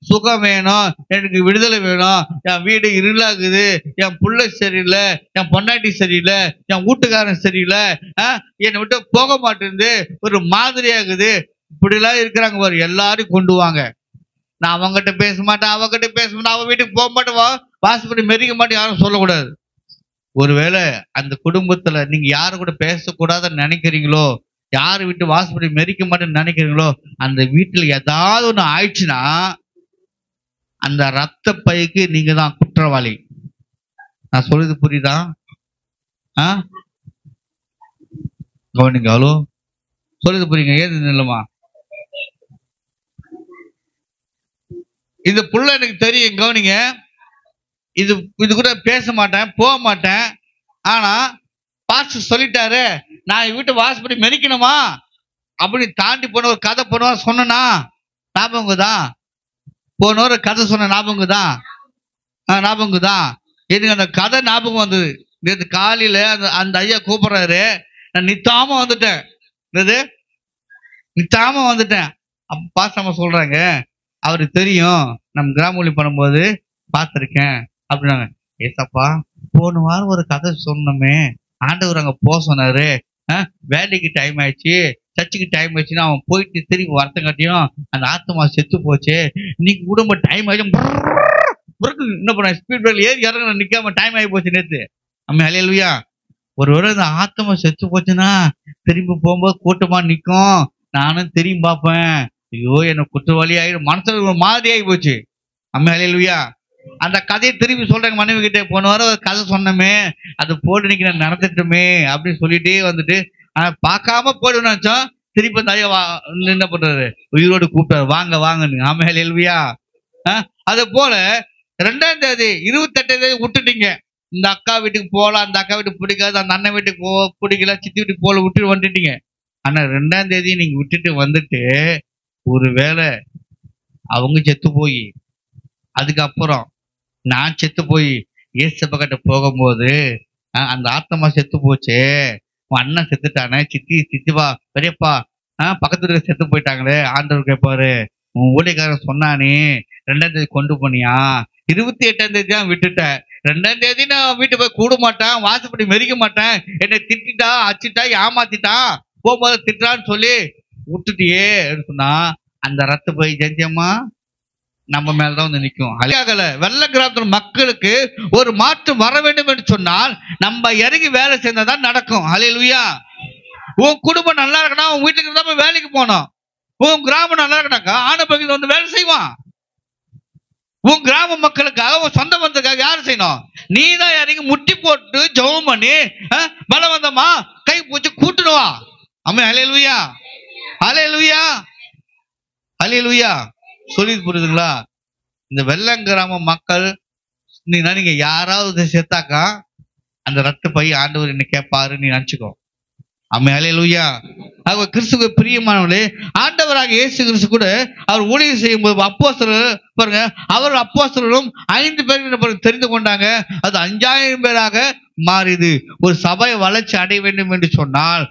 சுகம் வேணும், எனக்கு விடுதலை வேணும், என் வீடு இருளாகுது, என் புள்ள சரியில்லை, என் பொண்டாட்டி சரியில்லை, என் வீட்டுக்காரன் சரியில்லை, என்னை விட்டு போக மாட்டேங்குது, ஒரு மாதிரியாகுது, இப்படிலாம் இருக்கிறாங்க பாரு. எல்லாரும் கொண்டு வாங்க. நான் அவங்ககிட்ட பேச மாட்டேன், அவங்ககிட்ட பேச மாட்டேன், அவன் வீட்டுக்கு போக மாட்டேன், வாசப்படி மெரிக்க மாட்டேன், யாரும் சொல்லக்கூடாது. ஒருவேளை அந்த குடும்பத்துல நீங்க யாரு கூட பேசக்கூடாதுன்னு நினைக்கிறீங்களோ, யாரு வீட்டு வாசப்படி மெரிக்க மாட்டேன்னு நினைக்கிறீங்களோ, அந்த வீட்டுல ஏதாவது ஒண்ணு ஆயிடுச்சுன்னா அந்த ரத்த பைக்கு நீங்க தான் குற்றவாளி. நான் சொல்றது புரியுதா? கவனிங்க. அவ்வளோ சொல்றது புரியுங்க. ஏது இல்லமா? இந்த புள்ள எனக்கு தெரியும், கவனிங்க. இது கூட பேச மாட்டேன், போக மாட்டேன். ஆனா பாஸ்டர் சொல்லிட்டாரு, நான் வீட்டு வாசப்படி மெரிக்கணுமா அப்படி தாண்டி போன ஒரு கதை போனவா சொன்னா ஞாபகம் தான். போன ஒரு கதை சொன்ன ஞாபகம் தான். ஞாபகம் தான். எனக்கு அந்த கதை ஞாபகம் வந்தது. நேற்று காலையில அந்த ஐயா கூப்பிடுறாரு, நான் நித்தாம வந்துட்டேன். நித்தாம வந்துட்டேன். அப்ப பாஸ்டர் சொல்றாங்க, அவருக்கு தெரியும் நம்ம கிராமொழி பண்ணும்போது பார்த்துருக்கேன் அப்படின்னாங்க. ஏசப்பா, போன வாரம் ஒரு கதை சொன்னோமே, ஆண்டவர் அங்க போக சொன்னாரு, வேலைக்கு டைம் ஆயிடுச்சு, சர்ச்சுக்கு டைம் ஆயிடுச்சுன்னா அவன் போயிட்டு திரும்பி வரத்தங்காட்டியும் அந்த ஆத்மா செத்து போச்சு. இன்னைக்கு குடும்ப டைம் ஆயிடுச்சு, என்ன பண்ண ஸ்பீட் பிரேக் ஏறி இறங்க நிக்காம டைம் ஆகி போச்சு நேற்று. ஆமென், ஹல்லேலூயா. ஒருவேளை இந்த ஆத்மா செத்து போச்சுன்னா திரும்பி போகும்போது கூட்டமா நிக்கும். நானும் திரும்பி பார்ப்பேன், ஐயோ என்ன குற்றவாளி ஆயிடும், மனசுல ஒரு மாதிரி ஆகி போச்சு. ஆமென், ஹல்லேலூயா. அந்த கதையை திரும்பி சொல்றாங்க மனைவி கிட்ட, போன வாரம் ஒரு கதை சொன்னமே, அது போட்டு இன்னைக்கு நான் நடந்துட்டுமே அப்படின்னு சொல்லிட்டே வந்துட்டு, பார்க்காம போயிடுன்னு நினைச்சோம். திருப்பி அந்த ஐயா என்ன பண்றாரு, உயிரோடு கூப்பிட்டாரு, வாங்க வாங்கன்னு. ஆமென், ஹல்லேலூயா. அது போல 2ஆம் தேதி 28ஆம் தேதி விட்டுட்டீங்க. இந்த அக்கா வீட்டுக்கு போகலாம், அந்த அக்கா வீட்டுக்கு பிடிக்காது, அந்த அண்ணன் வீட்டுக்கு பிடிக்கல, சித்தி வீட்டுக்கு போல விட்டு வந்துட்டீங்க. ஆனா 2ஆம் தேதி நீங்க விட்டுட்டு வந்துட்டு, ஒருவேளை அவங்க செத்து போய், அதுக்கப்புறம் நான் செத்து போய் ஏசப்பா கிட்ட போகும்போது அந்த ஆத்மா செத்து போச்சு, உன் அண்ணன் செத்துட்டானே, சித்திப்பா பெரியப்பா பக்கத்துல இருக்க செத்து போயிட்டாங்களே, ஆண்டவர் கேட்பாரு, உன் ஊழியக்காரன் சொன்னானே 2ஆம் தேதி கொண்டு போனியா, 28ஆம் தேதி தான் விட்டுட்ட, 2ஆம் தேதி நான் வீட்டு போய் கூட மாட்டேன், வாசப்படி மெரிக்க மாட்டேன், என்னை திட்டா அச்சிட்டா ஏமாத்திட்டான், போகும்போது திட்டான்னு சொல்லி விட்டுட்டியே சொன்னா, அந்த ரத்த போய் ஜெஞ்சம்மா நம்ம மேலதான் வந்து நிற்கும். வெள்ள கிராமத்துல மக்களுக்கு ஒரு மாற்றம் வர வேண்டும் என்று சொன்னால் நம்ம இறங்கி வேலை செய்தாதான் நடக்கும். ஹல்லேலூயா. உன் குடும்பம் நல்லா இருக்கணும், உன் வீட்டுக்கு இருந்தா வேலைக்கு போகணும். உன் கிராமம் நல்லா இருக்கனாக்கா ஆன பகுதியில் வந்து வேலை செய்வான். உன் கிராம மக்களுக்காக, உன் சொந்த பந்தத்துக்காக யாரு செய்யணும்? நீ தான் இறங்கி முட்டி போட்டு ஜெபம் பண்ணி பலவந்தமா கை பூச்சி கூட்டுடுவா. ஆமென், ஹல்லேலூயா, ஹல்லேலூயா, ஹல்லேலூயா. சொல்லி புரியுதுங்களா? இந்த வெள்ளங்கிராம மக்கள் நீங்க யாராவது சேர்த்தாக்கா அந்த ரத்த பை ஆண்டவர் என்ன கேட்பாரு நீ நினைச்சுக்கோ. ஆமென், ஹல்லேலூயா. ஆக கிறிஸ்துவுக்கு பிரியமானவர்களே, ஆண்டவராக இயேசு கிறிஸ்து கூட அவர் ஊழியம் செய்யும் போது அப்போஸ்தலர் பாருங்க, அவர் அப்போஸ்தலரும் 5 பேர் தெரிந்து கொண்டாங்க. அது 5000 பேராக மாறிது. ஒரு சபை வளர்ச்சி அடைய வேண்டும் என்று சொன்னால்,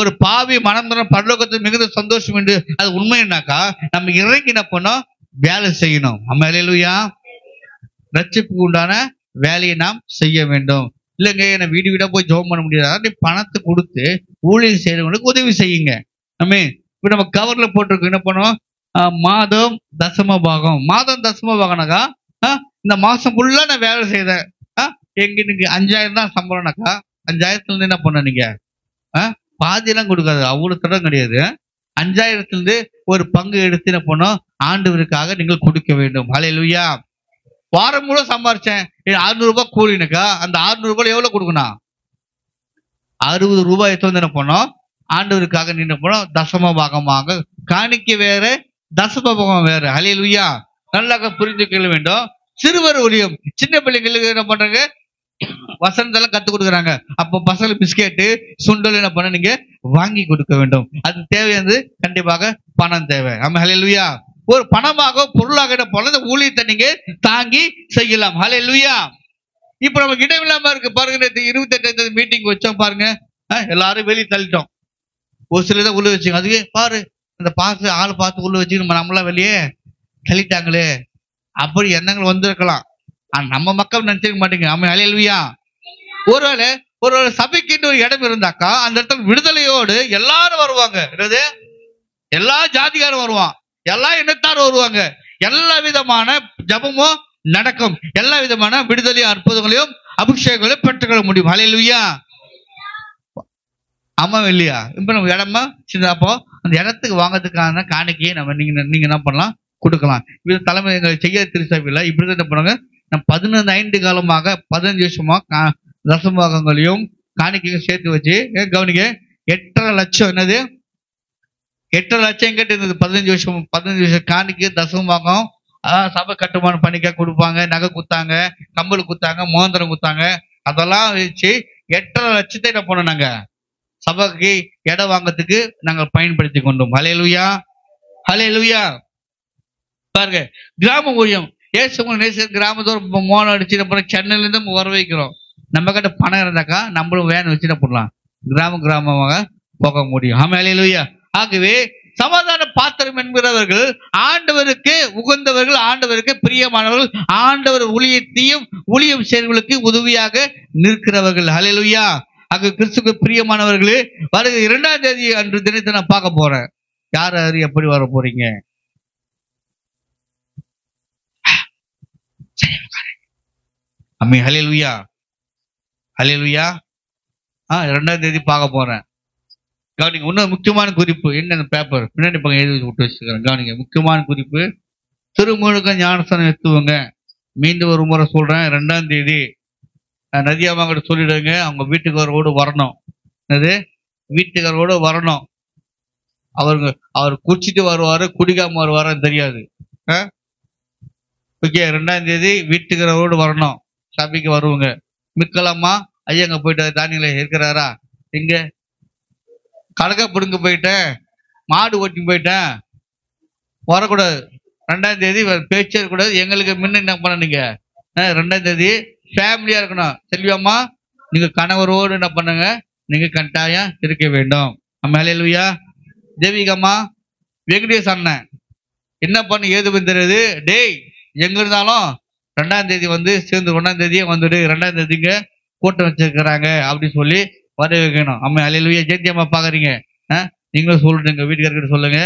ஒரு பாவி மனம் தர பரலோகத்தில் மிகுந்த சந்தோஷம் என்று அது உண்மைன்னாக்கா நம்ம இறங்கி என்ன பண்ணோம், வேலை செய்யணும். ஆமென், ஹல்லேலூயா. ரட்சிப்புக்கு உண்டான வேலையை நாம் செய்ய வேண்டும். இல்லைங்க என்ன வீடு வீடா போய் ஜெபம் பண்ண முடியாது, நீ பணத்தை கொடுத்து ஊழியம் செய்யறவங்களுக்கு உதவி செய்யுங்க. ஆமென். இப்ப நம்ம கவர்ல போட்டிருக்கு என்ன பண்ணுவோம், மாதம் தசம பாகம். மாதம் தசம பாகம்னாக்கா இந்த மாசம் ஃபுல்லா நான் வேலை செய்தேன், எங்களுக்கு 5000 தான் சம்பளம்னாக்கா 5000 என்ன பண்ண நீங்க பாதியெல்லாம் கொடுக்காது, அவ்வளவு தடம் கிடையாது. 5000 ஒரு பங்கு எடுத்து என்ன பண்ணோம், ஆண்டவருக்காக நீங்கள் கொடுக்க வேண்டும். ஹல்லேலூயா. வாரம் முழு சம்பாரிச்சேன், 600 ரூபாய் கூலினாக்கா அந்த 600 ரூபாய் எவ்வளவு கொடுக்கணும், 60 ரூபாய் எடுத்து வந்து என்ன பண்ணோம், ஆண்டவருக்காக நின்று போனோம். தசம பாகமாக காணிக்க வேற, தசம பாகம் வேற. ஹல்லேலூயா. நல்லா புரிந்து கொள்ள வேண்டும். சிறுவர் ஊழியம், சின்ன பிள்ளைங்களுக்கு என்ன பண்றாங்க, வசனத்தெல்லாம் கத்து கொடுக்குறாங்க. அப்போ பசங்க பிஸ்கெட்டு சுண்டல் என்ன பண்ண நீங்க வாங்கி கொடுக்க வேண்டும். அது தேவையானது கண்டிப்பாக பணம் தேவை. ஆமா, ஹல்லேலூயா. ஒரு பணமாக பொருளாக என்ன பண்ண ஊழியத்தை நீங்க தாங்கி செய்யலாம். ஹல்லேலூயா. இப்ப நமக்கு இடம் இல்லாம இருக்கு பாருங்க. 28 மீட்டிங் வச்சோம் பாருங்க, எல்லாரும் வெளியே தள்ளிட்டோம். ஒரு சில தான் உள்ள வச்சுங்க. அதுவே பாரு அந்த பார்த்து ஆள் பார்த்து உள்ள வச்சு நம்மளாம் வெளியே தள்ளிட்டாங்களே, அப்படி எண்ணங்கள் வந்திருக்கலாம். நம்ம மக்கள் நினைச்சிருக்க மாட்டேங்க. ஆமா, ஹல்லேலூயா. ஒருவேளை சபைக்கு ஒரு இடம் இருந்தாக்கா அந்த இடத்துல விடுதலையோடு எல்லாரும் வருவாங்க. எல்லா ஜாதிகாரும் வருவான், எல்லா இனத்தாரும் வருவாங்க, எல்லா விதமான ஜபமும் நடக்கும், எல்லா விதமான விடுதலையும் அற்புதங்களையும் அபிஷேகங்களையும் பெற்றுக்கொள்ள முடியும். ஹல்லேலூயா. ஆமா இல்லையா? இப்ப நம்ம இடமா சின்ன, அப்போ அந்த இடத்துக்கு வாங்கிறதுக்கான காணிக்கையை நம்ம நீங்க என்ன பண்ணலாம், கொடுக்கலாம். இது தலைமை எங்கள் செய்ய திருச்சபையில் இப்படி என்ன பண்ணுவாங்க, நம்ம 15 காலமாக 15 வருஷமா தசமபாகங்களையும் காணிக்கையும் சேர்த்து வச்சு கவனிக்க 8.5 லட்சம். என்னது 8.5 லட்சம் எங்கிட்ட இருந்தது? 15 வருஷம் காணிக்கை தசமபாகம் சபை கட்டுமானம் பண்ணிக்க கொடுப்பாங்க, நகை குத்தாங்க, கம்பல் குத்தாங்க, மோந்திரம் குத்தாங்க. அதெல்லாம் வச்சு 8.5 லட்சத்தை என்ன பண்ணோம், நாங்க சபைக்கு இடம் வாங்கறதுக்கு நாங்கள் பயன்படுத்தி கொண்டோம். ஹல்லேலூயா, ஹல்லேலூயா. பாருங்க, கிராம ஊழியம் ஏசு கிராமத்தோட மோனம் அடிச்சு சென்னையில இருந்து வர வைக்கிறோம். நம்ம கிட்ட பணம் இருந்தாக்கா நம்மளும் வேன் வச்சு என்ன பண்ணலாம், கிராமமாக போக முடியும். ஆமா, ஹல்லேலூயா. ஆகவே சமாதான பாத்திரம் என்கிறவர்கள் ஆண்டவருக்கு உகந்தவர்கள், ஆண்டவருக்கு பிரியமானவர்கள், ஆண்டவர் ஊழியத்தையும் ஊழியம் செய்வர்களுக்கு உதவியாக நிற்கிறவர்கள். ஹல்லேலூயா. ஆக கிறிஸ்துவுக்கு பிரியமானவர்களே, வருகிற 2ஆம் தேதி அன்று தினத்தை நான் பார்க்க போறேன். யார் எப்படி வர போறீங்க? அம்மி, ஹல்லேலூயா, ஹல்லேலூயா. 2ஆம் தேதி பார்க்க போறேன். கவனிங்க, இன்னும் முக்கியமான குறிப்பு என்ன, பேப்பர் பின்னாடி பக்கம் எழுதி விட்டு வச்சுக்கிறேன். கவனிங்க, முக்கியமான குறிப்பு, திருமுழுக்க ஞானஸ்தானம் எடுத்துவங்க. மீண்டும் ஒரு முறை சொல்றேன், 2ஆம் தேதி நதியாமா கிட்ட சொல்லிடுங்க, அவங்க வீட்டுக்காரோடு வரணும். என்னது, வீட்டுக்காரோடு வரணும். அவர் குடிச்சிட்டு வருவாரு, குடிக்காம வருவாருன்னு தெரியாது. ஓகே, 2ஆம் தேதி வீட்டுக்காரோடு வரணும், சபைக்கு வருவாங்க. மிக்கலாமா ஐயாங்க போயிட்டு தானியங்கள இருக்கிறாரா, இங்க கடக்க பிடுங்க போயிட்டேன், மாடு ஓட்டி போயிட்டேன், வரக்கூடாது. 2ஆம் தேதி பேச்சே இருக்கக்கூடாது. எங்களுக்கு முன்ன என்ன பண்ணீங்க, 2ஆம் தேதி ஃபேமிலியா இருக்கணும். செல்வியம்மா, நீங்க கணவரோடு என்ன பண்ணுங்க, நீங்க கட்டாயம் இருக்க வேண்டும். ஹல்லேலூயா. தேவிகம்மா, வெங்கடேஷ் அண்ணன் என்ன பண்ணு ஏது தெரியாது, டேய் எங்க இருந்தாலும் 2ஆம் தேதி வந்து சேர்ந்து 1ஆம் தேதியே வந்துடு, 2ஆம் தேதிங்க கூட்டம் வச்சிருக்கிறாங்க அப்படின்னு சொல்லி வர வைக்கணும். அம்மா, ஹல்லேலூயா. ஜெயந்தி அம்மா பாக்குறீங்க, நீங்களும் சொல்லுங்க, வீட்டுக்காரர்கிட்ட சொல்லுங்க,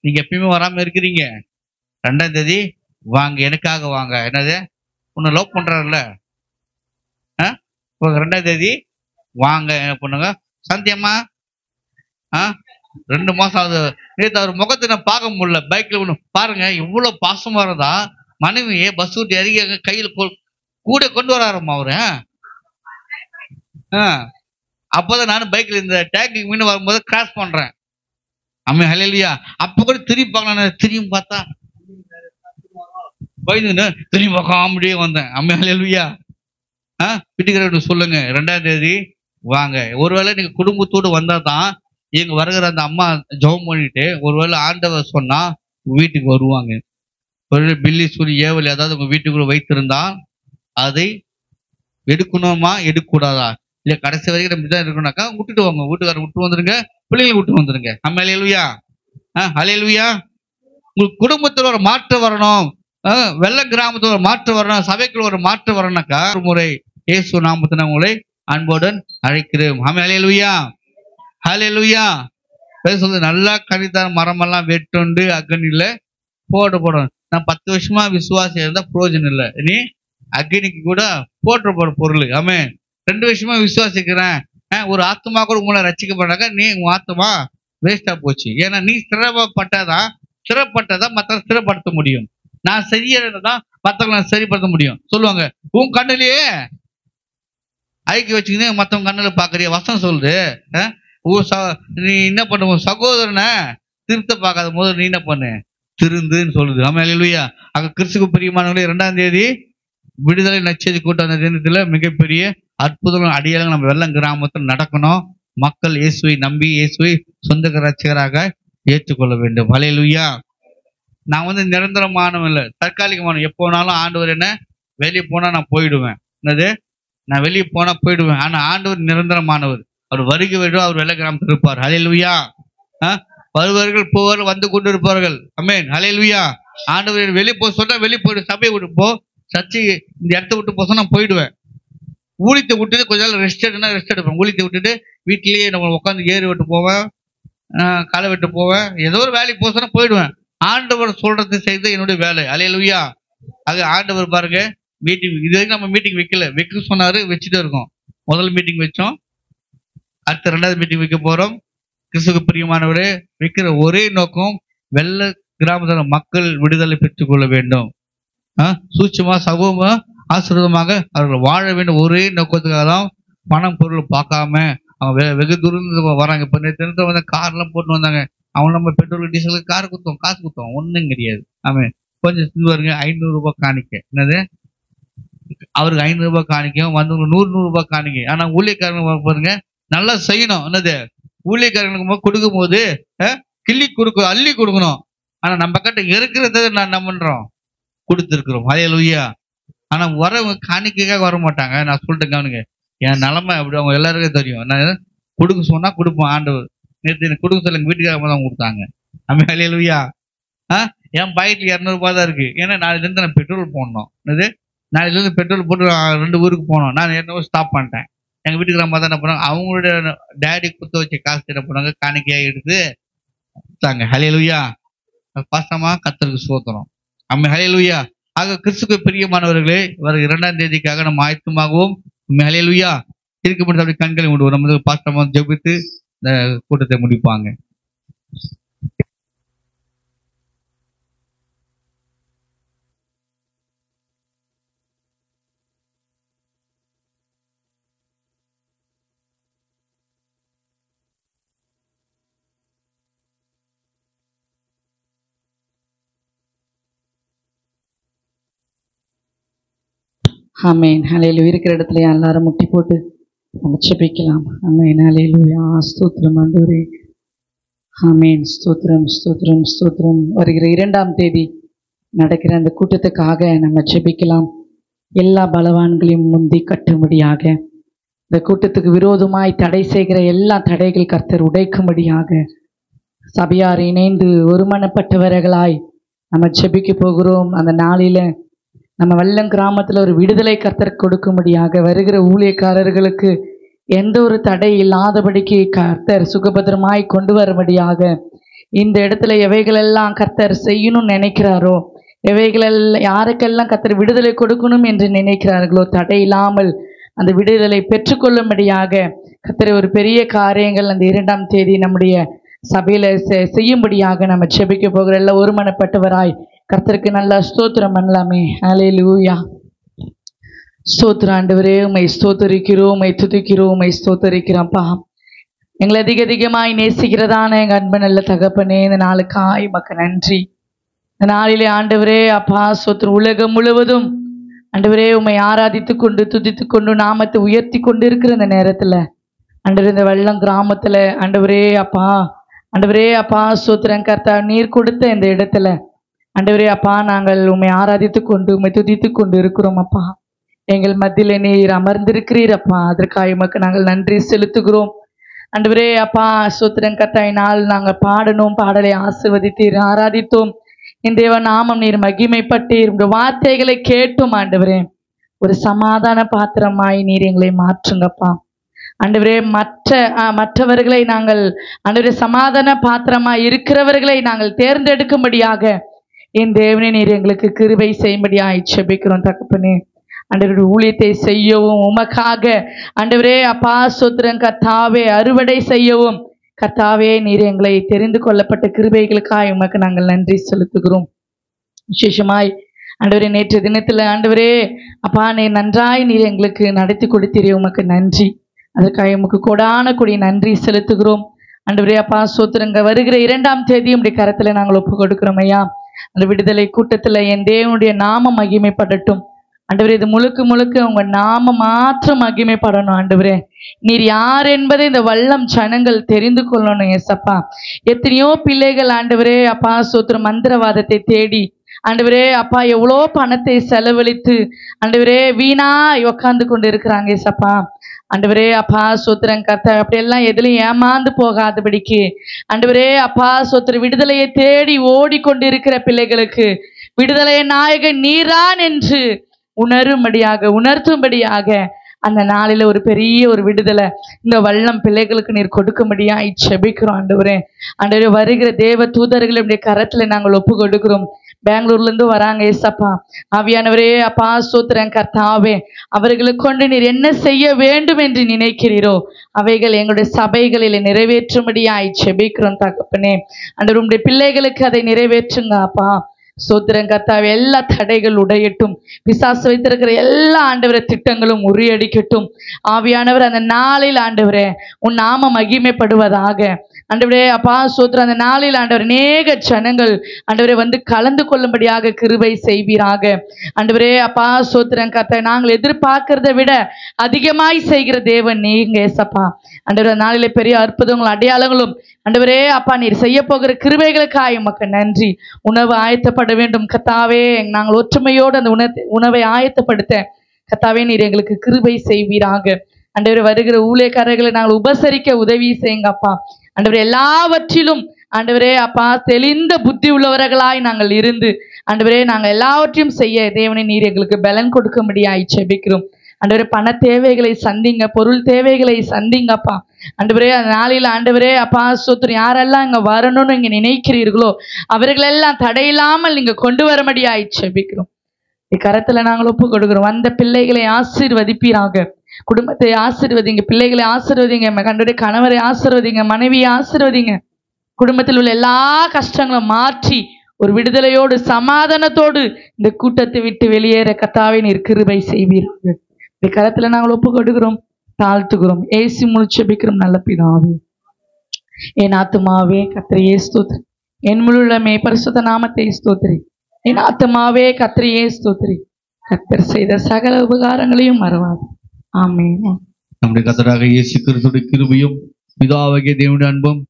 நீங்க எப்பயுமே வராம இருக்கிறீங்க, 2ஆம் தேதி வாங்க, எனக்காக வாங்க. என்னது, உன்னை லவ் பண்றாருல்ல, 2ஆம் தேதி வாங்க, என்ன பண்ணுங்க. சந்தியம்மா, 2 மாசம் ஆகுது, நேற்று அவர் முகத்தை நான் பார்க்க முடியல. பைக்ல ஒண்ணு பாருங்க, இவ்வளவு பாசமா இருந்தா மனைவியே பஸ் விட்டு இறங்கி கையில் கூட கொண்டு வராருமா அவரு. அப்போதான் நானும் பைக்ல இந்த டேங்க்கு மீன் வரும்போது கிராஸ் பண்றேன். அம்மா, ஹல்லேலூயா. அப்ப கூட திரும்பி பார்க்கலாம், திரும்பி பார்த்தா பயந்து திரும்பி பார்க்க அப்படியே வந்தேன். அம்மா, ஹல்லேலூயா. வீட்டுக்காரர் சொல்லுங்க, 2ஆம் தேதி வாங்க. ஒருவேளை நீங்க குடும்பத்தோடு வந்தா தான் இங்க வருகிற அந்த அம்மா ஜெபம் பண்ணிட்டு ஒருவேளை ஆண்டவர் சொன்னா வீட்டுக்கு வருவாங்க. ஒரு பில்லி சூரி ஏவல் ஏதாவது உங்க வீட்டுக்குள்ள வைத்திருந்தா அதை எடுக்கணுமா எடுக்கக்கூடாதா, இல்ல கடைசி வரைக்கும் நம்ம இதான் இருக்கணும்னாக்கா விட்டுட்டு வாங்க. வீட்டுக்காரர் விட்டு வந்துருங்க, பிள்ளைங்களை விட்டு வந்துருங்க. நம்ம ஹல்லேலூயா, ஹல்லேலூயா. உங்களுக்கு குடும்பத்துல ஒரு மாற்றம் வரணும், வெள்ள கிராமத்துல ஒரு மாற்றம் வரணும், சபைக்குள்ள ஒரு மாற்றம் வரணும்னாக்கா ஒரு முறை இயேசு நாமத்தின உங்களை அன்புடன் அழைக்கிறோம். ஆமென், ஹல்லேலூயா, ஹல்லேலூயா. சொல்லுது நல்லா கனிதான மரமெல்லாம் வெட்டுண்டு அக்னியில போடணும். நான் 10 வருஷமா விசுவாசம் இருந்தா பிரயோஜனம் இல்லை, நீ அக்னிக்கு கூட போடுற பொருள். ஆமென். 2 வருஷமா விசுவாசிக்கிறேன், ஒரு ஆத்மா கூட உங்களை ரசிக்கப்படாக்க நீ உன் ஆத்மா வேஸ்டா போச்சு. ஏன்னா நீ ஸ்திரப்பட்டதான் மற்ற ஸ்திரப்படுத்த முடியும். நான் சரியாதான் மற்றவங்களை நான் சரிப்படுத்த முடியும். சொல்லுவாங்க, உன் கண்ணிலேயே ஐக்கிய வச்சுக்கின்னு மற்றவங்க கண்ணில் பாக்குறிய வசனம் சொல்லுது. நீ என்ன பண்ண, உன் சகோதரனை திருத்த பார்க்காத போது நீ என்ன பண்ணு, திருந்துன்னு சொல்லுது. ஆமென், ஹல்லேலூயா. அங்க கிறிஸ்துவுக்கு பிரியமானவர்களே, 2ஆம் தேதி விடுதலை நற்செய்தி கூட்டம். அந்த தினத்துல மிகப்பெரிய அற்புதங்கள் அடியாளங்கள் நம்ம வெள்ளம் கிராமத்தில் நடக்கணும். மக்கள் இயேசுவை நம்பி இயேசுவை சொந்த ரட்சகராக ஏற்றுக்கொள்ள வேண்டும். ஹல்லேலூயா. நான் நிரந்தரமானவன் இல்லை, தற்காலிகமான. எப்போ வேணாலும் ஆண்டவர் என்ன, வெளியே போனா நான் போயிடுவேன். என்னது, நான் வெளியே போனா போயிடுவேன். ஆனா ஆண்டவர் நிரந்தரமானவர். அவர் வருகை வருவார், அவர் வெள்ள கிராமத்தில் இருப்பார். ஹல்லேலூயா. வருவார்கள் போவார்கள், வந்து கொண்டு இருப்பார்கள். ஆமென், ஹல்லேலூயா. ஆண்டவர் வெளியே போக சொன்னா வெளியே போயிடு, சபையை விட்டு போ, சர்ச்சை இந்த இடத்த விட்டு போக சொன்னா போயிடுவேன். ஊழியத்தை விட்டுட்டு கொஞ்ச நாள் ரெஸ்ட் எடுப்பேன். ஊழியத்தை விட்டுட்டு வீட்டிலேயே நம்ம உட்காந்து ஏறு விட்டு போவேன், களை விட்டு போவேன், ஏதோ ஒரு வேலைக்கு போக சொன்னா போயிடுவேன். ஆண்டவர் சொல்றது செய்து என்னுடைய வேலை. ஹல்லேலூயா. அது ஆண்டவர் பாருங்க, மீட்டிங் இது வரைக்கும் நம்ம மீட்டிங் வைக்க சொன்னாரு, வச்சுட்டு இருக்கோம். முதல் மீட்டிங் வச்சோம், அடுத்த 2வது மீட்டிங் வைக்க போறோம். கிறிஸ்துவுக்கு பிரியமானவரே, வைக்கிற ஒரே நோக்கம் வெள்ள கிராமத்துல மக்கள் விடுதலை பெற்றுக் கொள்ள வேண்டும், சூட்சமா சமூகமா ஆசீர்வாதமாக அவர்கள் வாழ வேண்டும். ஒரே நோக்கத்துக்காக தான். பணம் பொருள் பார்க்காம அவங்க வெகு தூரம் வராங்க. இப்ப நேற்று வந்து கார்லாம் போட்டு வந்தாங்க. அவங்க நம்ம பெட்ரோல் டீசலுக்கு காசு குத்தோம் ஒன்றும் கிடையாது. ஆமாம், கொஞ்சம் வருங்க 500 ரூபாய் காணிக்க. என்னது, அவருக்கு 500 ரூபாய் காணிக்கும், வந்தவங்க 100 ரூபாய் காணிக்க. ஆனா ஊழியக்காரங்க பாருங்க, நல்லா செய்யணும். என்னது, ஊழியக்காரங்களுக்கு கொடுக்கும் போது அள்ளி கொடுக்கணும். ஆனா நம்ம கிட்ட இருக்கிறத நான் என்ன பண்றோம், கொடுத்துருக்குறோம். ஹல்லேலூயா. ஆனா வரவங்க காணிக்கைக்காக வர மாட்டாங்க. நான் சொல்லிட்டேன் கவனிங்க, என் நிலைமை அப்படி அவங்க எல்லாருக்கும் தெரியும். நான் கொடுக்க சொன்னா கொடுப்போம். ஆண்டவர் நேற்று கொடுக்க சொல்ல எங்க வீட்டுக்காரங்க தான் கொடுத்தாங்க. ஆமென், ஹல்லேலூயா. என் பாக்கெட்ல 200 ரூபாய் தான் இருக்கு. ஏன்னா நாளையிலேருந்து நான் பெட்ரோல் போடணும். என்னது, நாளையிலேருந்து பெட்ரோல் போட்டு 2 ஊருக்கு போகணும். நான் ஏற்கனவே ஸ்டாப் பண்ணிட்டேன். எங்க வீட்டுக்காரம்மா தான் என்ன பண்ணாங்க, அவங்களுடைய டேடி குத்த வச்ச காசு என்ன பண்ணாங்க, காணிக்கையாக எடுத்து கொடுத்தாங்க. ஹல்லேலூயா. பாசமா கர்த்தருக்கு ஸ்தோத்திரம். ஆமென், ஹல்லேலூயா. ஆக கிறிஸ்துவுக்கு பிரியமானவர்களே, வர 2ஆம் தேதிக்காக நம்ம ஆயத்தமாகவும். ஹல்லேலூயா. இருக்கப்பட்ட அப்படி கண்களை விடுவோம். நம்ம பாசமா ஜெபித்து இந்த கூட்டத்தை முடிப்பாங்க. ஆமென், ஹல்லேலூயா. இருக்கிற இடத்துல எல்லாரும் முட்டி போட்டு நம்ம ஜெபிக்கலாம். ஆமென், ஹல்லேலூயா. ஸ்தோத்திரம் ஆண்டவரே. ஆமென், ஸ்தோத்திரம் ஸ்தோத்திரம் ஸ்தோத்திரம். வருகிற 2ஆம் தேதி நடக்கிற அந்த கூட்டத்துக்காக நம்ம ஜெபிக்கலாம். எல்லா பலவான்களையும் முந்தி கட்டும்படியாக, இந்த கூட்டத்துக்கு விரோதமாய் தடை செய்கிற எல்லா தடைகள் கர்த்தர் உடைக்கும்படியாக, சபையார் இணைந்து ஒருமனப்பட்டவர்களாய் நம்ம ஜெபிக்க போகிறோம். அந்த நாளில நம்ம வெள்ளம் கிராமத்தில் ஒரு விடுதலை கர்த்தர் கொடுக்கும்படியாக, வருகிற ஊழியக்காரர்களுக்கு எந்த ஒரு தடை இல்லாதபடிக்கு கர்த்தர் சுகபத்திரமாய் கொண்டு வரும்படியாக, இந்த இடத்துல எவைகளெல்லாம் கர்த்தர் செய்யணும்னு நினைக்கிறாரோ, எவைகளெல்லாம் யாருக்கெல்லாம் கர்த்தர் விடுதலை கொடுக்கணும் என்று நினைக்கிறார்களோ, தடை இல்லாமல் அந்த விடுதலை பெற்றுக்கொள்ளும்படியாக கர்த்தர் ஒரு பெரிய காரியங்கள் அந்த 2ஆம் தேதி நம்முடைய சபையில செய்யும்படியாக நம்ம ஜெபிக்க போகிற எல்லாம் ஒருமனப்பட்டவராய் கர்த்தருக்கு நல்லா ஸ்தோத்திரம் பண்ணலாமே. ஹல்லேலூயா. ஸ்தோத்திரம் ஆண்டவரே, உம்மை ஸ்தோத்தரிக்கிறோம், உம்மை துதிக்கிறோம், உம்மை ஸ்தோத்தரிக்கிறோம்ப்பா. எங்களை அதிகமாய் நேசிக்கிறதான எங்கள் அன்பு நல்ல தகப்பனே, இந்த நாளுக்காய் மக்க நன்றி. இந்த நாளிலே ஆண்டவரே அப்பா ஸ்தோத்திரம். உலகம் முழுவதும் ஆண்டவரே உம்மை ஆராதித்து கொண்டு துதித்து கொண்டு நாமத்தை உயர்த்தி கொண்டு இருக்கிற இந்த நேரத்தில் ஆண்டவரே இந்த வெள்ளம் கிராமத்துல ஆண்டவரே அப்பா ஸ்தோத்திரம் கர்த்தாவே, நீர் கொடுத்த இந்த இடத்துல ஆண்டவரே அப்பா நாங்கள் உம்மை ஆராதித்து கொண்டு உம்மை துதித்து கொண்டு இருக்கிறோம் அப்பா. எங்கள் மத்தியில நீர் அமர்ந்திருக்கிறீர் அப்பா, அதற்காக உமக்கு நாங்கள் நன்றி செலுத்துகிறோம் ஆண்டவரே அப்பா. ஸ்தோத்திரம் கர்த்தாவே, நாள் நாங்கள் பாடணும், பாடலை ஆசீர்வதித்தீர், ஆராதித்தோம். என் தேவ நாமம் நீர் மகிமைப்பட்டீர். உங்கள் வார்த்தைகளை கேட்டும் ஆண்டவரே ஒரு சமாதான பாத்திரமாய் நீர் எங்களை மாற்றுங்கப்பா ஆண்டவரே. மற்றவர்களை நாங்கள் ஆண்டவரே சமாதான பாத்திரமாய் இருக்கிறவர்களை நாங்கள் தேர்ந்தெடுக்கும்படியாக என் தேவனே நீர் எங்களுக்கு கிருபை செய்யும்படியாய் ஜெபிக்கிறோம் தகப்பனே. ஆண்டவருடைய ஊழியத்தை செய்யவும் உமக்காக ஆண்டவரே அப்பா ஸ்தோத்திரம் கர்த்தாவே அறுவடை செய்யவும் கர்த்தாவே நீர் எங்களை தெரிந்து கொள்ளப்பட்ட கிருபைகளுக்காக உமக்கு நாங்கள் நன்றி செலுத்துகிறோம். விசேஷமாய் ஆண்டவரே நேற்று தினத்துல ஆண்டவரே அப்பா நீர் நன்றாய் நீர் எங்களுக்கு நடத்தி கொடுத்தீரே, உமக்கு நன்றி. அதற்காக உமக்கு கொடான கொடி நன்றி செலுத்துகிறோம் ஆண்டவரே அப்பா ஸ்தோத்திரங்க. வருகிற 2ஆம் தேதி உடைய கரத்துல நாங்கள் ஒப்பு கொடுக்கிறோம் ஐயா. அந்த விடுதலை கூட்டத்துல என் தேவனுடைய நாமம் மகிமைப்படட்டும் ஆண்டவரே. இது முழுக்க முழுக்க உங்க நாம மாத்திரம் மகிமைப்படணும் ஆண்டவரே. நீர் யார் என்பதை இந்த வல்லம் ஜனங்கள் தெரிந்து கொள்ளணும் ஏசப்பா. எத்தனையோ பிள்ளைகள் ஆண்டவரே அப்பா ஸ்தோத்திரம் மந்திரவாதத்தை தேடி ஆண்டவரே அப்பா எவ்வளோ பணத்தை செலவழித்து ஆண்டவரே வீணாய் உட்கார்ந்து கொண்டு இருக்கிறாங்க ஏசப்பா. ஆண்டவரே அப்பா ஸ்தோத்திரம் கர்த்தா, அப்படியெல்லாம் எதுலையும் ஏமாந்து போகாதபடிக்கு ஆண்டவரே அப்பா ஸ்தோத்திரம் விடுதலையை தேடி ஓடிக்கொண்டு இருக்கிற பிள்ளைகளுக்கு விடுதலை நாயகன் நீரான் என்று உணர்த்தும்படியாக அந்த நாளில ஒரு பெரிய ஒரு விடுதலை இந்த வல்லம் பிள்ளைகளுக்கு நீர் கொடுக்கும்படியா ஜெபிக்கிறோம் ஆண்டவரே. ஆண்டவரே வருகிற தேவ தூதர்களுடைய கரத்துல நாங்கள் ஒப்பு கொடுக்கிறோம். பெங்களூர்ல இருந்து வராங்க ஏசப்பா. ஆவியானவரே அப்பா ஸ்தோத்திரம் கர்த்தாவே, அவர்களுக்கு கொண்டு நீர் என்ன செய்ய வேண்டும் என்று நினைக்கிறீரோ அவைகள் எங்களுடைய சபைகளில் நிறைவேற்றும்படியாய் ஜெபிக்கிறோம் தகப்பனே. ஆண்டவரே உம்முடைய பிள்ளைகளுக்கு அதை நிறைவேற்றுங்க அப்பா. ஸ்தோத்திரம் கர்த்தாவே, எல்லா தடைகள் உடையட்டும், பிசாசு வைத்திருக்கிற எல்லா ஆண்டவரே திட்டங்களும் உரியடிக்கட்டும். ஆவியானவர் அந்த நாளில் ஆண்டவரே உன் நாம மகிமைப்படுவதாக ஆண்டவரே அப்பா ஸ்தோத்திரம். அந்த நாளில் ஆண்டவர் அநேக ஜனங்கள் ஆண்டவரே வந்து கலந்து கொள்ளும்படியாக கிருபை செய்வீராக ஆண்டவரே அப்பா ஸ்தோத்திரம் கர்த்தாவே. நாங்கள் எதிர்பார்க்கிறதை விட அதிகமாய் செய்கிற தேவன் நீங்க ஏசப்பா. ஆண்டவரே நாளிலே பெரிய அற்புதங்களும் அடையாளங்களும் ஆண்டவரே அப்பா நீர் செய்ய போகிற கிருபைகளுக்காய் உமக்கு நன்றி. உணவு ஆயத்தப்பட வேண்டும் கர்த்தாவே. நாங்கள் ஒற்றுமையோடு அந்த உணவை ஆயத்தப்படுத்த கர்த்தாவே நீர் எங்களுக்கு கிருபை செய்வீராக ஆண்டவரே. வருகிற ஊழியக்காரர்களை நாங்கள் உபசரிக்க உதவி செய்யுங்க அப்பா ஆண்டவரே. எல்லாவற்றிலும் ஆண்டவரே அப்பா தெளிந்த புத்தி உள்ளவர்களாய் நாங்கள் இருந்து ஆண்டவரே நாங்கள் எல்லாவற்றையும் செய்ய தேவனை நீர் எங்களுக்கு பலன் கொடுக்கும்படியாய் ஜெபிக்கிறோம் ஆண்டவரே. பண தேவைகளை சந்திங்க, பொருள் தேவைகளை சந்திங்கப்பா ஆண்டவரே. அந்த நாளில் ஆண்டவரே அப்பா ஸ்தோத்திரம் யாரெல்லாம் இங்க வரணும்னு இங்க நினைக்கிறீர்களோ அவர்களெல்லாம் தடையில்லாமல் நீங்க கொண்டு வரும்படியாய் ஜெபிக்கிறோம். கரத்துல நாங்கள் ஒப்பு கொடுக்கிறோம். அந்த பிள்ளைகளை ஆசீர்வதிப்பீராக, குடும்பத்தை ஆசீர்வதிங்க, பிள்ளைகளை ஆசீர்வதிங்க, கண்டுடைய கணவரை ஆசீர்வதிங்க, மனைவியை ஆசீர்வதிங்க. குடும்பத்தில் உள்ள எல்லா கஷ்டங்களும் மாற்றி ஒரு விடுதலையோடு சமாதானத்தோடு இந்த கூட்டத்தை விட்டு வெளியேற கர்த்தாவே நீர் கிருபை செய்வீராக. இந்த கரத்துல நாங்கள் ஒப்பு கொடுக்கிறோம், தாழ்த்துகிறோம். ஏசி முழிச்சபிக்கிறோம் நல்ல பிதாவே. என் ஆத்துமாவே கர்த்தரையே ஸ்தோத்திரி, என் முழுமே பரிசுத்த நாமத்தை ஸ்தோத்திரி. என் ஆத்துமாவே கர்த்தரையே ஸ்தோத்திரி, கர்த்தர் செய்த சகல உபகாரங்களையும் மறவாது. ஆமென். நம்முடைய கர்த்தராக இயேசு கிறிஸ்துவின் கிருபையும் பிதாவாகிய தேவனுடைய அன்பும்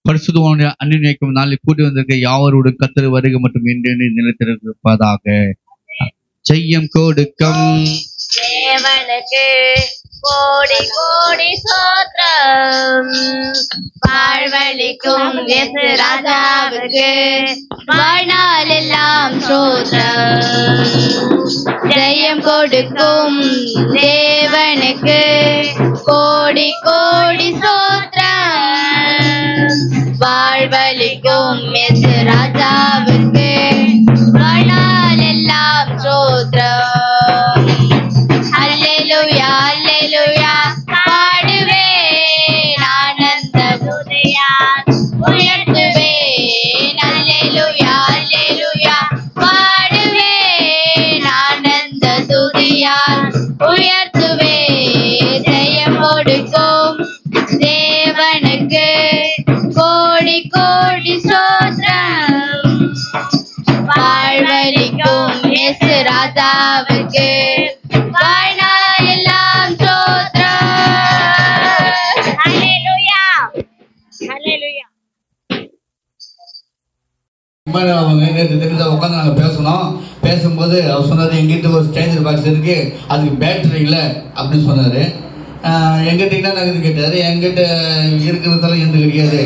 பரிசுத்தவானுடைய அன்பினைக்கும் நாளை கூட்டி வந்திருக்க யாவரோடு கர்த்தர் வருகை மற்றும் என்று நிலைத்திருப்பதாக. செய்யம் கொடுக்கும் தேவனுக்கு கோடி கோடி ஸ்தோத்திரம், வாழ்வளிக்கும் இயேசு ராஜாவுக்கு வாழ்நாள் எல்லாம் ஸ்தோத்திரம். ஜெயம் கொடுக்கும் தேவனுக்கு கோடி கோடி ஸ்தோத்திரம், வாழ்வளிக்கும் இயேசு ராஜாவுக்கு வாழ்நாள் எல்லாம் ஸ்தோத்திரம். அல்லேலூயா அல்லேலூயா பாடுவேன் ஆனந்த துதியால் உயர்த்துவேன். அல்லேலூயா அல்லேலூயா பாடுவேன் ஆனந்த துதியால் உயர்த்துவேன். ஜெயம் கொடுக்கும் தேவனுக்கு கோடி கோடி ஸ்தோத்திரம், வாழ்வளிக்கும் இயேசு ராஜாவுக்கு வாழ்நாள் எல்லாம் ஸ்தோத்திரம். அவங்க நேற்று தெரிஞ்ச உட்காந்து நாங்கள் பேசணும். பேசும்போது அவர் சொன்னார், எங்கிட்ட ஒரு ஸ்டேஞ்சர் பாக்ஸ் இருக்கு, அதுக்கு பேட்டரி இல்லை அப்படின்னு சொன்னார். எங்கிட்ட என்ன நகர்ந்து கேட்டார். எங்கிட்ட இருக்கிறதெல்லாம் எந்த கிடையாது.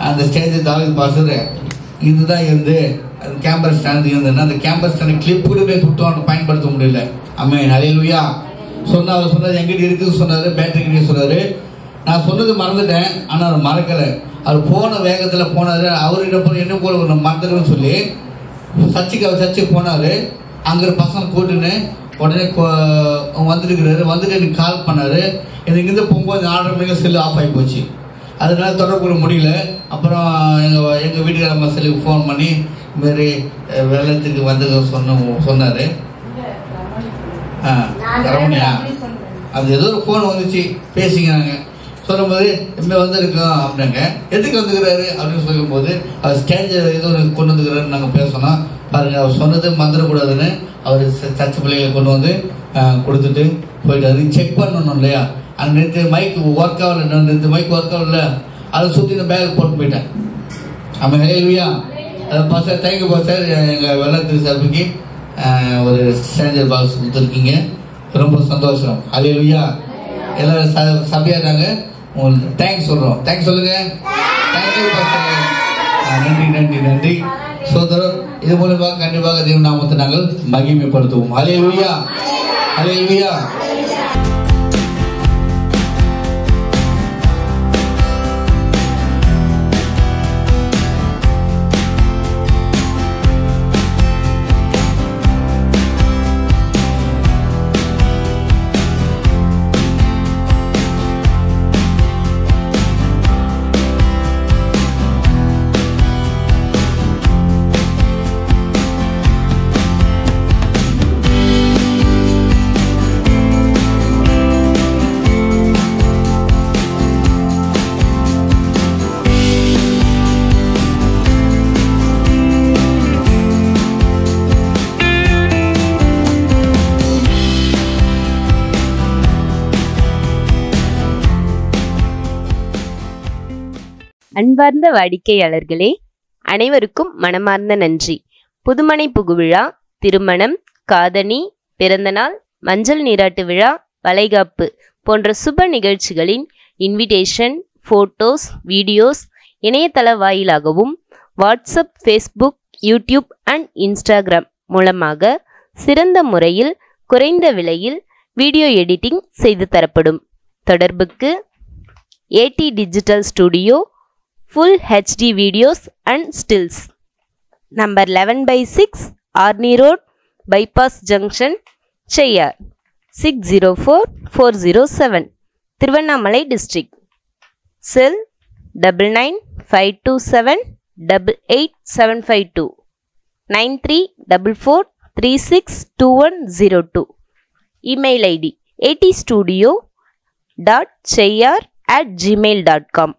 அந்த ஸ்டேஞ்சர் தாவல் பாக்ஸர் இதுதான் இருந்து அது கேம்பஸ் ஸ்டாண்ட் இருந்ததுன்னா அந்த கேம்பஸ் ஸ்டாண்ட் கிளிப் கூட விட்டு பயன்படுத்த முடியல. ஆமென், ஹல்லேலூயா. அவர் சொன்னார் எங்கிட்ட இருக்குது சொன்னார், பேட்டரி கிடையாது சொன்னார். நான் சொன்னது மறந்துட்டேன், ஆனால் அவர் மறக்கலை. அவர் போன வேகத்தில் போனார். அவர்கிட்ட என்ன போல மறந்துடுன்னு சொல்லி சர்ச்சுக்கு போனார். அங்கே ஒரு பசங்க கூட்டுன்னு உடனே வந்துட்டுருக்கிறாரு. வந்துட்டு எனக்கு கால் பண்ணார். எனக்கு இங்கேருந்து போகும்போது 6:30 மணிக்கு செல்லு ஆஃப் ஆகி போச்சு. அதனால தொடர்பு கொள்ள முடியல. அப்புறம் எங்கள் வீட்டுக்காரம்மா செல்லுக்கு ஃபோன் பண்ணி இதுமாரி வெள்ளத்துக்கு வந்து சொன்னார். ரமணியா அது ஏதோ ஒரு ஃபோன் வந்துச்சு, பேசிக்கிறாங்க. சொல்லும்போது இனிமே வந்துருக்கோம் அப்படின்னாங்க. எதுக்கு வந்துக்கிறாரு அப்படின்னு சொல்லும்போது அவர் ஸ்டேஞ்சர் ஏதோ கொண்டு வந்துக்கிறாருன்னு நாங்கள் பேசணும். பாருங்க, அவர் சொன்னது மறந்துடக்கூடாதுன்னு அவர் சர்ச்சை பிள்ளைகளை கொண்டு வந்து கொடுத்துட்டு போயிட்டாரு. செக் பண்ணணும் இல்லையா, அந்த நேற்று மைக் ஒர்க் ஆகல, நேற்று மைக் ஒர்க் ஆகல, அதை சுற்றி இந்த பேக் போட்டு போயிட்டேன். ஆமாம், ஹல்லேலூயா. அதை பாஸ்டர் தேங்க்யூ பாஸ்டர், எங்கள் வெள்ளத்துக்கு சார்பிக்கு ஒரு ஸ்டேஞ்சர் பாக்ஸ் கொடுத்துருக்கீங்க, ரொம்ப சந்தோஷம். ஹல்லேலூயா. எல்லாரும் சபையாட்டாங்க, உங்களுக்கு தேங்க்ஸ் சொல்கிறோம். தேங்க்ஸ் சொல்லுங்க. Thank you pastor. நன்றி நன்றி நன்றி சோதரர். இது மூலமாக கண்டிப்பாக தேவ நாமத்தை நாங்கள் மகிமைப்படுத்துவோம். ஹல்லேலூயா, ஹல்லேலூயா. அன்பார்ந்த வாடிக்கையாளர்களே, அனைவருக்கும் மனமார்ந்த நன்றி. புதுமனை புகுவிழா, திருமணம், காதணி, பிறந்தநாள், மஞ்சள் நீராட்டு விழா, வளைகாப்பு போன்ற சுப நிகழ்ச்சிகளின் இன்விடேஷன், போட்டோஸ், வீடியோஸ் இணையதள வாயிலாகவும் WhatsApp, Facebook, YouTube and Instagram மூலமாக சிறந்த முறையில் குறைந்த விலையில் வீடியோ எடிட்டிங் செய்து தரப்படும். தொடர்புக்கு AT digital studio, Full HD videos and stills. Number 11/6 Arni Road, Bypass Junction, Cheyyar, 604407, Thiruvannamalai District. Cell 9952788752, 9344362102. Email ID atstudio.cheyyar@gmail.com.